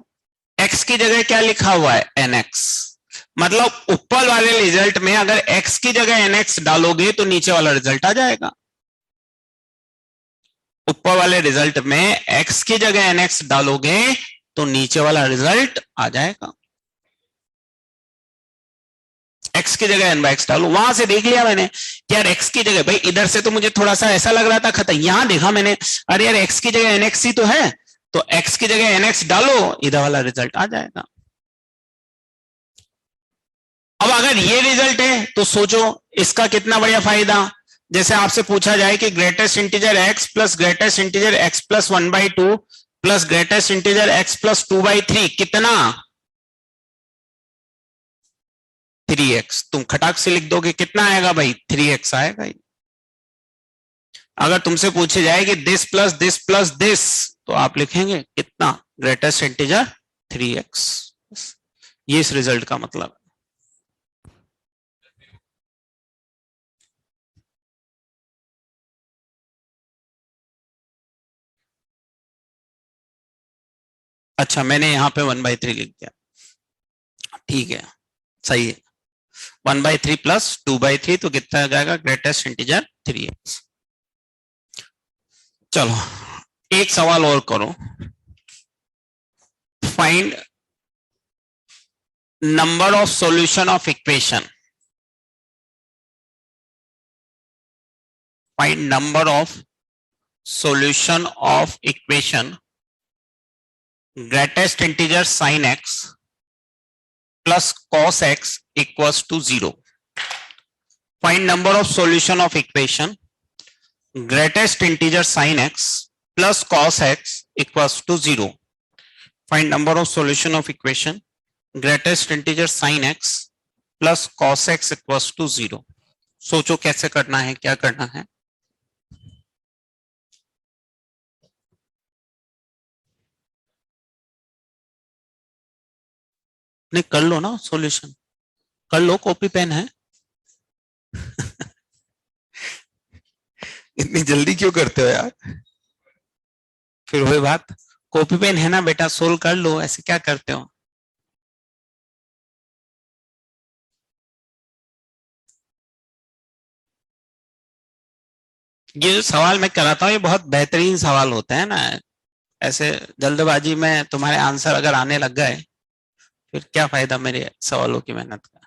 x की जगह क्या लिखा हुआ है, nx, मतलब ऊपर वाले रिजल्ट में अगर x की जगह nx डालोगे तो नीचे वाला रिजल्ट आ जाएगा। ऊपर वाले रिजल्ट में x की जगह nx डालोगे तो नीचे वाला रिजल्ट आ जाएगा। x की जगह n बाई एक्स डालो, वहां से देख लिया मैंने कि यार x की जगह, भाई इधर से तो मुझे थोड़ा सा ऐसा लग रहा था खत्म, यहां देखा मैंने अरे यार x की जगह nx ही तो है, तो x की जगह nx डालो, इधर वाला रिजल्ट आ जाएगा। अब अगर ये रिजल्ट है तो सोचो इसका कितना बढ़िया फायदा। जैसे आपसे पूछा जाए कि greatest integer x plus greatest integer x plus 1/2 plus greatest integer x plus 2/3 कितना, 3x। तुम खटाक से लिख दोगे कितना आएगा भाई, 3x आएगा ही। अगर तुमसे पूछे जाए कि दिस प्लस दिस, तो आप लिखेंगे कितना, ग्रेटेस्ट इंटीजर 3x। ये इस रिजल्ट का मतलब है। अच्छा मैंने यहां पे 1/3 लिख दिया, ठीक है सही है। 1/3 प्लस 2/3 तो कितना आ जाएगा, ग्रेटेस्ट इंटीजर 3x। चलो एक सवाल और करो, find number of solution of equation, find number of solution of equation greatest integer sin x plus cos x equals to 0. Find number of solution of equation greatest integer sin x plus cos x equals to 0. Find number of solution of equation greatest integer sin x plus cos x equals to 0. सोचो कैसे करना है, क्या करना है। नहीं कर लो ना सॉल्यूशन, कर लो, कॉपी पेन है। इतनी जल्दी क्यों करते हो यार, फिर वही बात, कॉपी पेन है ना बेटा, सोल्व कर लो, ऐसे क्या करते हो। ये जो सवाल मैं कराता हूँ ये बहुत बेहतरीन सवाल होते हैं ना, ऐसे जल्दबाजी में तुम्हारे आंसर अगर आने लग गए फिर क्या फायदा मेरे सवालों की मेहनत का।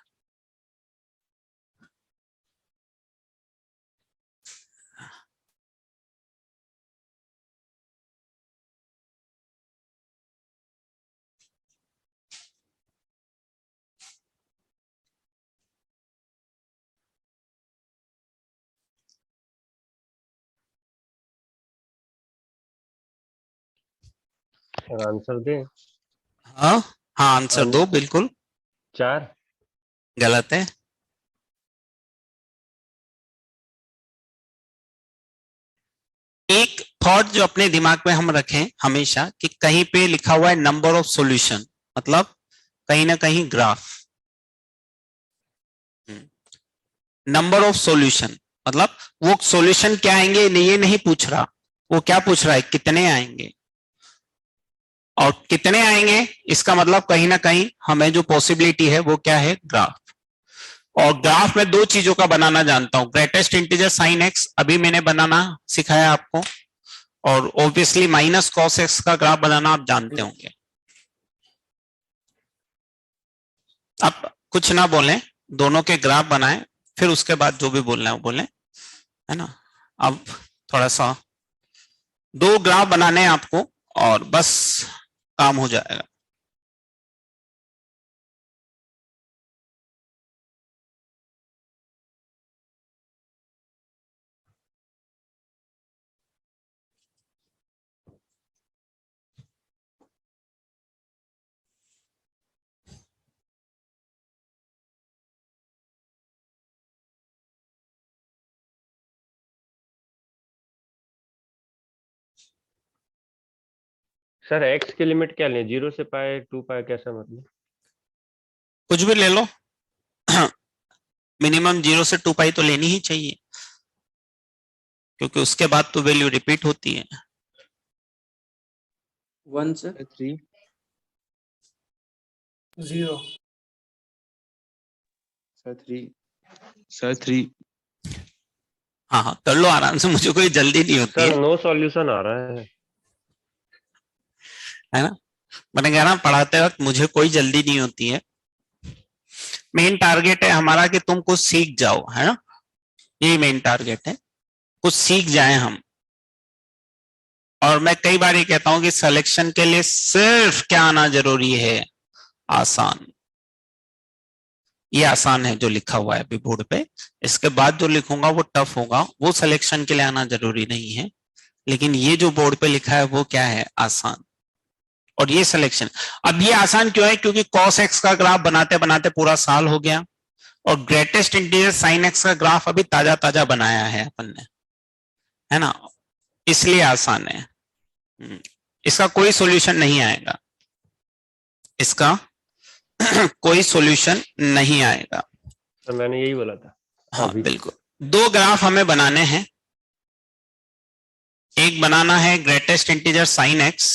आंसर दे। हाँ हाँ आंसर दो बिल्कुल। 4। गलत है। एक थॉट जो अपने दिमाग में हम रखें हमेशा कि कहीं पे लिखा हुआ है नंबर ऑफ सॉल्यूशन, मतलब कहीं ना कहीं ग्राफ। नंबर ऑफ सॉल्यूशन मतलब वो सॉल्यूशन क्या आएंगे ये नहीं पूछ रहा, वो क्या पूछ रहा है, कितने आएंगे। और कितने आएंगे इसका मतलब कहीं ना कहीं हमें जो पॉसिबिलिटी है वो क्या है, ग्राफ। और ग्राफ में दो चीजों का बनाना जानता हूं, ग्रेटेस्ट इंटीजर साइन एक्स अभी मैंने बनाना सिखाया आपको, और ऑब्वियसली माइनस कॉस एक्स का ग्राफ बनाना आप जानते होंगे। अब कुछ ना बोलें, दोनों के ग्राफ बनाएं, फिर उसके बाद जो भी बोलना है वो बोलें, है ना। अब थोड़ा सा 2 ग्राफ बनाने हैं आपको और बस काम हो जाएगा। सर एक्स की लिमिट क्या लें, 0 से पाए 2 पाए, कैसा मतलब? कुछ भी ले लो। मिनिमम 0 से 2 पाई तो लेनी ही चाहिए, क्योंकि उसके बाद तो वैल्यू रिपीट होती है। 1 से 3 0 सर 3 सर 3 हाँ हाँ कर लो आराम से, मुझे कोई जल्दी नहीं होती सर है नो सॉल्यूशन आ रहा है। ना। मैंने कहा ना, पढ़ाते वक्त मुझे कोई जल्दी नहीं होती है। मेन टारगेट है हमारा कि तुम कुछ सीख जाओ, है ना, यही मेन टारगेट है, कुछ सीख जाए हम। और मैं कई बार ये कहता हूं कि सिलेक्शन के लिए सिर्फ क्या आना जरूरी है, आसान। ये आसान है जो लिखा हुआ है अभी बोर्ड पे, इसके बाद जो लिखूंगा वो टफ होगा, वो सिलेक्शन के लिए आना जरूरी नहीं है। लेकिन ये जो बोर्ड पे लिखा है वो क्या है, आसान। और ये सिलेक्शन, अब ये आसान क्यों है, क्योंकि cos x का ग्राफ बनाते बनाते पूरा साल हो गया, और ग्रेटेस्ट इंटीजर sin x का ग्राफ अभी ताजा ताजा बनाया है अपन ने, है ना, इसलिए आसान है। इसका कोई सॉल्यूशन नहीं आएगा, इसका कोई सॉल्यूशन नहीं आएगा। सर मैंने यही बोला था हाँ अभी। बिल्कुल। दो ग्राफ हमें बनाने हैं, एक बनाना है ग्रेटेस्ट इंटीजर sin x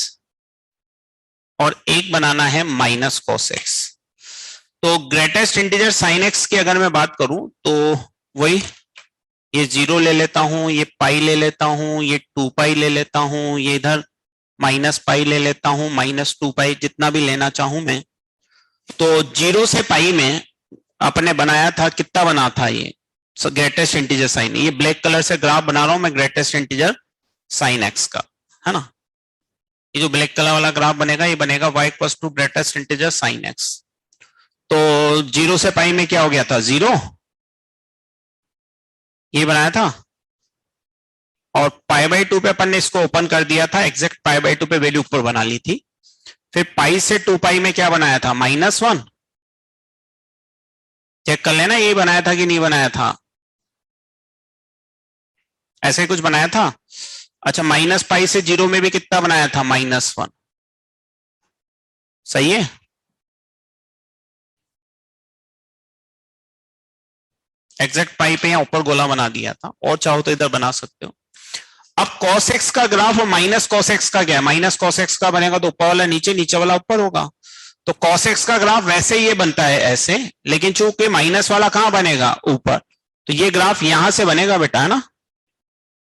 और एक बनाना है माइनस cos x। तो ग्रेटेस्ट इंटीजर sin x की अगर मैं बात करूं तो वही, ये 0 ले लेता हूं, ये पाई ले लेता हूं, ये 2 पाई ले लेता हूं, ये इधर माइनस पाई ले लेता हूं, माइनस 2 पाई, जितना भी लेना चाहूं मैं। तो 0 से पाई में अपने बनाया था, कितना बना था ये ग्रेटेस्ट इंटीजर साइन, ये ब्लैक कलर से ग्राफ बना रहा हूं मैं ग्रेटेस्ट इंटीजर साइन एक्स का, है ना। ये जो ब्लैक कलर वाला ग्राफ बनेगा ये बनेगा y equals to greatest integer sine X. तो 0 से पाई में क्या हो गया था, 0, ये बनाया था, और पाई बाई 2 पे अपन ने इसको ओपन कर दिया था, एग्जैक्ट पाई बाई 2 पे वैल्यू ऊपर बना ली थी। फिर पाई से 2 पाई में क्या बनाया था, -1। चेक कर लेना ये बनाया था कि नहीं बनाया था, ऐसे ही कुछ बनाया था। अच्छा, माइनस पाई से 0 में भी कितना बनाया था, -1। सही है। एग्जैक्ट पाई पे यहां ऊपर गोला बना दिया था, और चाहो तो इधर बना सकते हो। अब cos x का ग्राफ और माइनस cos x का क्या है, माइनस cos x का बनेगा तो ऊपर वाला नीचे, नीचे वाला ऊपर होगा। तो cos x का ग्राफ वैसे ये बनता है ऐसे, लेकिन चूंकि माइनस वाला कहां बनेगा, ऊपर, तो ये ग्राफ यहां से बनेगा बेटा, है ना।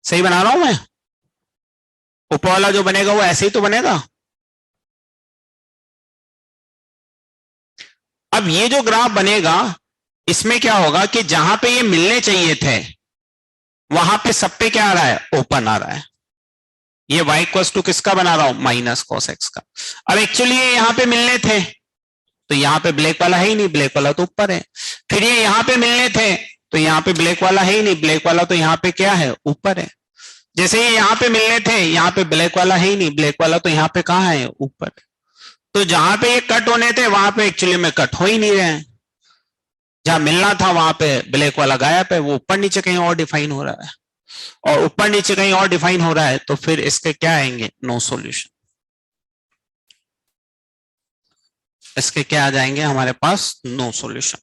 सही बना रहा हूं मैं, ऊपर वाला जो बनेगा वो ऐसे ही तो बनेगा। अब ये जो ग्राफ बनेगा इसमें क्या होगा कि जहां पे ये मिलने चाहिए थे वहां पे सब पे क्या आ रहा है, ओपन आ रहा है। ये y इक्वल्स टू किसका बना रहा हूं, माइनस cos x का। अब एक्चुअली ये यहां पे मिलने थे, तो यहां पे ब्लैक वाला है ही नहीं, ब्लैक वाला तो ऊपर है। फिर ये यहां पे मिलने थे, तो यहां पे ब्लैक वाला है ही नहीं, ब्लैक वाला तो यहां पे क्या है, ऊपर है। जैसे ये यहां पे मिलने थे, यहां पे ब्लैक वाला है ही नहीं, ब्लैक वाला तो यहां पे कहां है, ऊपर। तो जहां पे ये कट होने थे वहां पे एक्चुअली में कट हो ही नहीं रहे हैं, जहां मिलना था वहां पे ब्लैक वाला गायब है, वो ऊपर नीचे कहीं और डिफाइन हो रहा है, और ऊपर नीचे कहीं और डिफाइन हो रहा है, तो फिर इसके क्या आएंगे, नो सॉल्यूशन। इसके क्या आ जाएंगे हमारे पास, नो सॉल्यूशन।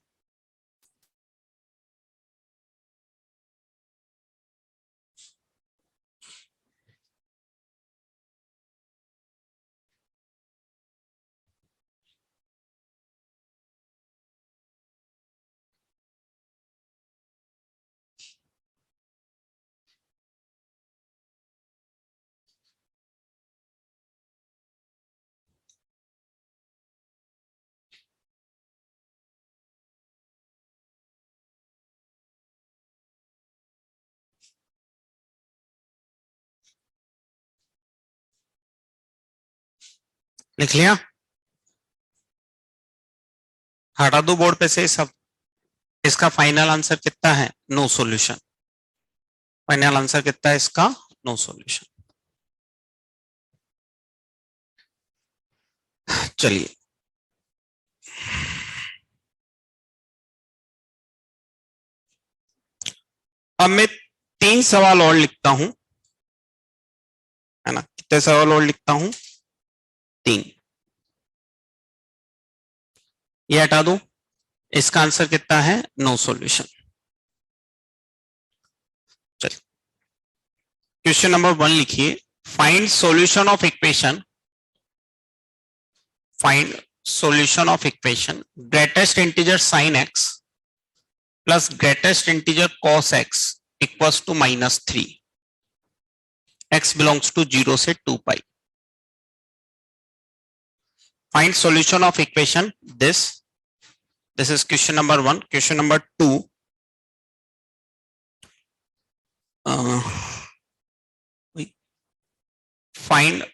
लिख लिया, हटा दो बोर्ड पे से सब। इसका फाइनल आंसर कितना है, नो सॉल्यूशन। फाइनल आंसर कितना है इसका, नो सॉल्यूशन। चलिए, अब मैं 3 सवाल और लिखता हूं, है ना। कितने सवाल और लिखता हूं, 3, ये हटा दूं, इसका आंसर कितना है? No solution. चलिए क्वेश्चन नंबर 1 लिखिए, find solution of equation, find solution of equation greatest integer sin x plus greatest integer cos x equals to -3, x belongs to 0 से 2 pi. Find solution of equation this is question number 1. Question number 2, find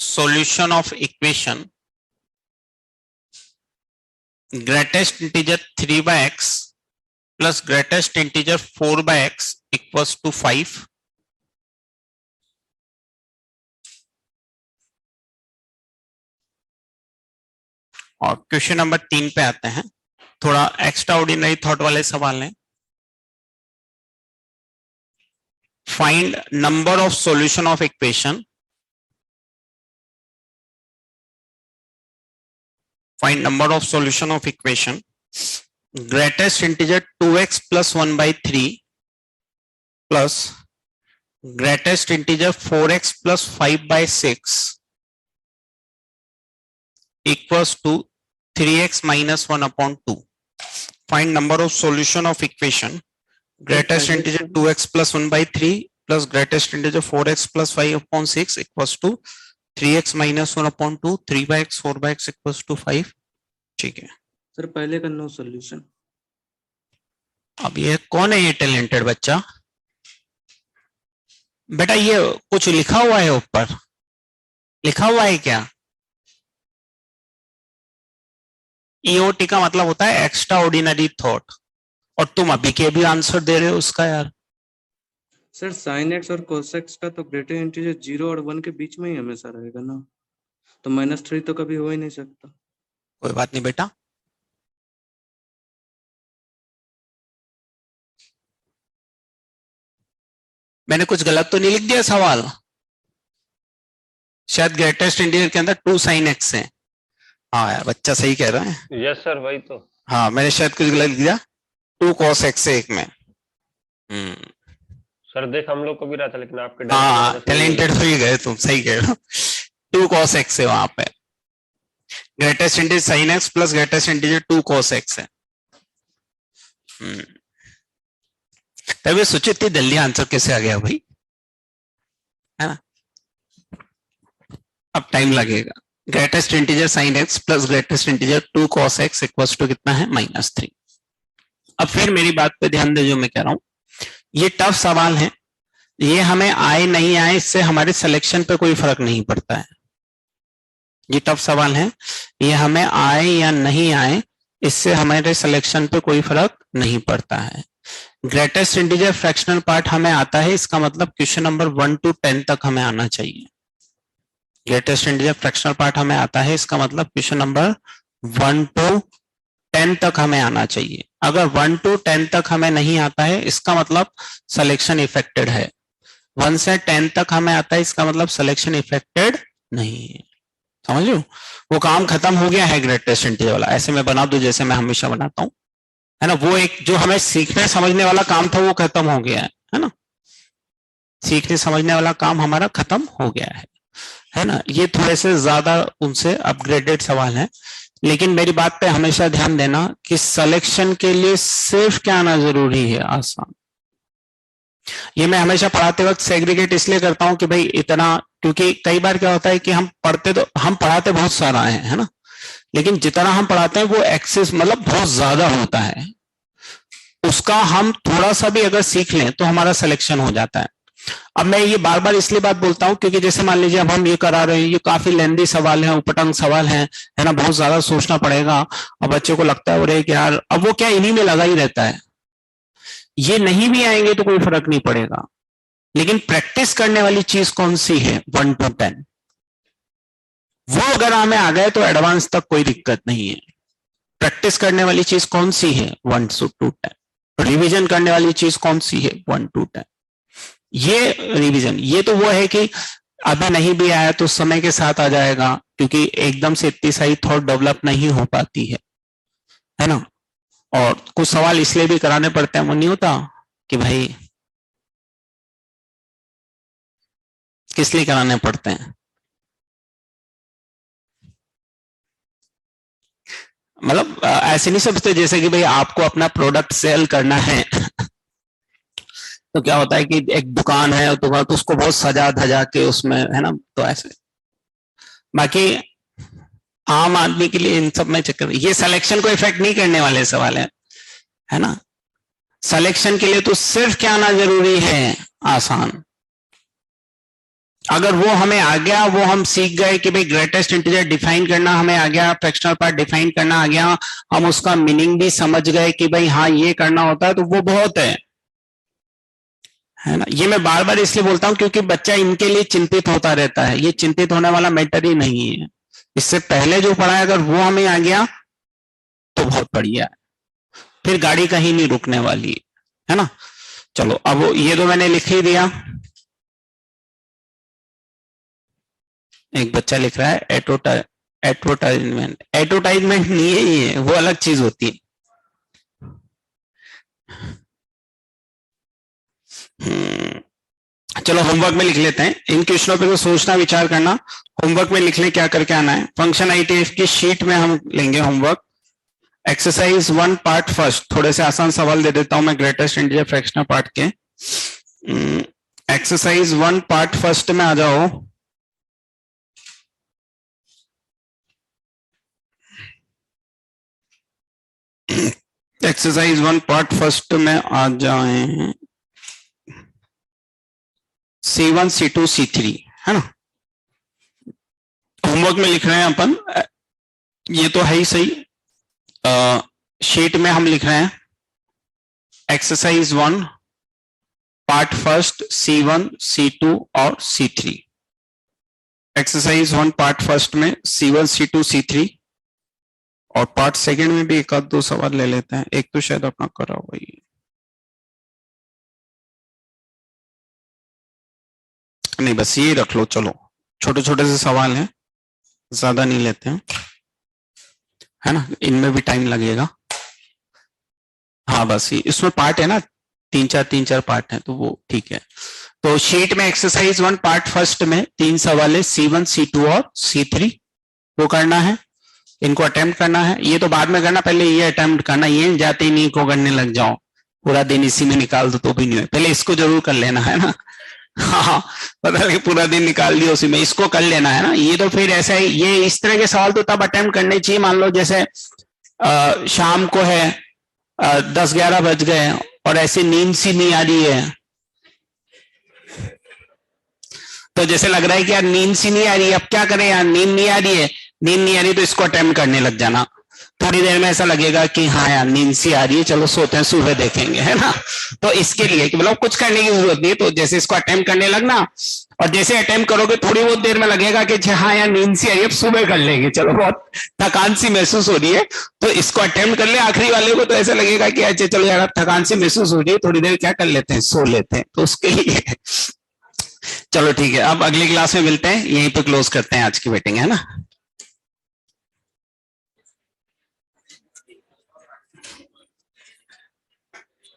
solution of equation greatest integer 3 by x plus greatest integer 4 by x equals to 5. और क्वेश्चन नंबर 3 पे आते हैं, थोड़ा एक्स्ट्रा ऑर्डिनरी थॉट वाले सवाल हैं। Find number of solution of equation, find number of solution of equation greatest integer 2x plus 1 by 3 plus greatest integer 4x plus 5 by 6 equals to 3x minus 1 upon 2. Find number of solution of equation greatest integer 2x plus 1 by 3 plus greatest integer 4x plus 5 upon 6 equals to 3x minus 1 upon 2, 3 by x 4 by x equals to 5. ठीक है सर, पहले का नो सॉल्यूशन। अब ये कौन है ये टैलेंटेड बच्चा? बेटा ये कुछ लिखा हुआ है ऊपर, लिखा हुआ है क्या? ईओटी का मतलब होता है एक्स्ट्रा ऑर्डिनरी थॉट, और तुम अभी के भी आंसर दे रहे हो उसका यार। सर साइन एक्स और कोस एक्स का तो ग्रेटर इंटीजर 0 और 1 के बीच में ही हमेशा रहेगा ना, तो -3 तो कभी हो ही नहीं सकता। कोई बात नहीं बेटा, मैंने कुछ गलत तो नहीं लिख दिया सवाल? शायद ग्रेटेस्ट इंटीजर के अंदर 2 sin x है। हाँ यार बच्चा सही कह रहा है। यस सर, वही तो। हाँ मैंने शायद कुछ गलत लिख दिया, 2 cos x है एक में। सर देख हम लोग को भी रहा था, लेकिन आपके हाँ टैलेंटेड हो ही गए तुम, सही कह रहे हो। 2 cos x है वहां पे, greatest integer sin x plus greatest integer 2 cos x है। तभी सोचो इतनी जल्दी आंसर कैसे आ गया भाई, है ना? अब टाइम लगेगा। Greatest integer sin x plus greatest integer 2 cos x equals to कितना है? -3। अब फिर मेरी बात पे ध्यान दे जो मैं कह रहा हूं, ये टफ सवाल है, ये हमें आए नहीं आए इससे हमारे सिलेक्शन पे कोई फर्क नहीं पड़ता है। ये टफ सवाल है, ये हमें आए या नहीं आए इससे हमारे सिलेक्शन पे कोई फर्क नहीं पड़ता है। ग्रेटेस्ट इंटीजर फ्रैक्शनल पार्ट हमें आता है, इसका मतलब क्वेश्चन नंबर 1 to 10 तक हमें आना चाहिए। ग्रेटेस्ट इंटीजर फ्रैक्शनल पार्ट हमें आता है, इसका मतलब क्वेश्चन नंबर 1 to 10 तक हमें आना चाहिए। अगर 1 to 10 तक हमें नहीं आता है इसका मतलब सिलेक्शन इफेक्टेड है। 1 से 10 तक हमें आता है इसका मतलब सिलेक्शन इफेक्टेड नहीं है। समझ लो, वो काम खत्म हो गया है ग्रेटेस्ट इंटीजर वाला। ऐसे में बना दो जैसे मैं हमेशा बनाता हूं, है ना? वो एक जो हमें सीखने समझने वाला काम था वो खत्म हो गया है ना? सीखने समझने वाला काम हमारा खत्म हो गया है ना? ये थोड़े से ज्यादा उनसे अपग्रेडेड सवाल है, लेकिन मेरी बात पे हमेशा ध्यान देना कि सिलेक्शन के लिए सिर्फ क्या आना जरूरी है? आसान। ये मैं हमेशा पढ़ाते वक्त सेग्रीगेट इसलिए करता हूं कि भाई इतना, क्योंकि कई बार क्या होता है कि हम पढ़ाते बहुत सारा है ना, लेकिन जितना हम पढ़ाते हैं वो एक्सेस मतलब बहुत ज्यादा होता है, उसका हम थोड़ा सा भी अगर सीख लें तो हमारा सिलेक्शन हो जाता है। अब मैं ये बार बार इसलिए बात बोलता हूं क्योंकि जैसे मान लीजिए अब हम ये करा रहे हैं, ये काफी लेंदी सवाल है, उपटंग सवाल है ना, बहुत ज्यादा सोचना पड़ेगा। और बच्चे को लगता है अरे यार, अब वो क्या इन्हीं में लगा ही रहता है, ये नहीं भी आएंगे तो कोई फर्क नहीं पड़ेगा। लेकिन प्रैक्टिस करने वाली चीज कौन सी है? 1 to 10, वो अगर हमें आ गए तो एडवांस तक कोई दिक्कत नहीं है। प्रैक्टिस करने वाली चीज कौन सी है? 1 to 10। रिवीजन करने वाली चीज कौन सी है? 1 to 10। ये रिवीजन, ये तो वो है कि अभी नहीं भी आया तो समय के साथ आ जाएगा, क्योंकि एकदम से इतनी सारी थॉट डेवलप नहीं हो पाती है ना। और कुछ सवाल इसलिए भी कराने पड़ते हैं, वो नहीं होता कि भाई किस लिए कराने पड़ते हैं, मतलब ऐसे नहीं समझते जैसे कि भाई आपको अपना प्रोडक्ट सेल करना है तो क्या होता है कि एक दुकान है तो उसको बहुत सजा धजा के उसमें, है ना, तो ऐसे। बाकी आम आदमी के लिए इन सब में चक्कर, ये सिलेक्शन को इफेक्ट नहीं करने वाले सवाल है ना। सिलेक्शन के लिए तो सिर्फ क्या आना जरूरी है, आसान। अगर वो हमें आ गया, वो हम सीख गए कि भाई ग्रेटेस्ट इंटीजर डिफाइन करना हमें आ गया, फ्रैक्शनल पार्ट डिफाइन करना आ गया, हम उसका मीनिंग भी समझ गए कि भाई हाँ ये करना होता है, तो वो बहुत है ना। ये मैं बार बार इसलिए बोलता हूं क्योंकि बच्चा इनके लिए चिंतित होता रहता है, ये चिंतित होने वाला मैटर ही नहीं है। इससे पहले जो पढ़ा है अगर वो हमें आ गया तो बहुत बढ़िया है, फिर गाड़ी कहीं नहीं रुकने वाली है ना। चलो अब ये तो मैंने लिख ही दिया। एक बच्चा लिख रहा है एडवर्टाइजमेंट, एडवर्टाइजमेंट नहीं है ये, वो अलग चीज होती है। चलो होमवर्क में लिख लेते हैं, इन क्वेश्चनों पे तो सोचना विचार करना, होमवर्क में लिख ले क्या करके आना है। फंक्शन आईटीएफ की शीट में हम लेंगे होमवर्क। एक्सरसाइज 1 पार्ट फर्स्ट, थोड़े से आसान सवाल दे देता हूं मैं ग्रेटेस्ट इंटीजर फ्रैक्शनल पार्ट के। एक्सरसाइज 1 पार्ट फर्स्ट में आ जाओ। एक्सरसाइज 1 पार्ट फर्स्ट में आ जाए, C1 C2 C3 है ना। होमवर्क में लिख रहे हैं अपन, ये तो है ही सही। शीट में हम लिख रहे हैं exercise 1 part first C1 C2 और C3। एक्सरसाइज 1 पार्ट फर्स्ट में C1 C2 C3 और पार्ट सेकंड में भी एक आध दो सवाल ले लेते हैं, एक तो शायद अपना करा हुआ ही, नहीं बस ये रख लो। चलो छोटे छोटे से सवाल हैं, ज्यादा नहीं लेते हैं, है ना, इनमें भी टाइम लगेगा। हाँ बस ये इसमें पार्ट है ना, तीन चार पार्ट हैं, तो वो ठीक है। तो शीट में एक्सरसाइज 1 पार्ट फर्स्ट में 3 सवाल है, C1 C2 और C3 वो करना है, इनको अटेम्प्ट करना है। ये तो बाद में करना, पहले ये अटेम्प्ट करना, ये जाते ही नहीं को करने लग जाओ, पूरा दिन इसी में निकाल दो तो भी नहीं है, पहले इसको जरूर कर लेना है ना। हाँ पता लगे पूरा दिन निकाल दिया उसी में, इसको कर लेना है ना। ये तो फिर ऐसा ही, ये इस तरह के सवाल तो तब अटेम्प्ट करने चाहिए, मान लो जैसे शाम को है 10-11 बज गए और ऐसे नींद सी नहीं आ रही है, तो जैसे लग रहा है कि यार नींद सी नहीं आ रही है, अब क्या करें यार, नींद नहीं आ रही है, नींद नहीं आ रही, तो इसको अटेम्प्ट करने लग जाना। थोड़ी देर में ऐसा लगेगा कि हाँ यार नींद सी आ रही है, चलो सोते हैं, सुबह देखेंगे, है ना। तो इसके लिए कि मतलब कुछ करने की जरूरत नहीं है, तो जैसे इसको अटेम्प्ट करने लगना, और जैसे अटेम्प्ट करोगे थोड़ी बहुत देर में लगेगा कि हाँ यार नींद सी आ रही है, अब सुबह कर लेंगे, चलो बहुत थकान सी महसूस हो रही है, तो इसको अटेम्प्ट कर ले। आखिरी वाले को तो ऐसा लगेगा कि अच्छा चलो यार थकान सी महसूस हो रही है, थोड़ी देर क्या कर लेते हैं, सो लेते हैं, तो उसके लिए चलो ठीक है। अब अगली क्लास में मिलते हैं, यहीं पे क्लोज करते हैं आज की मीटिंग, है ना।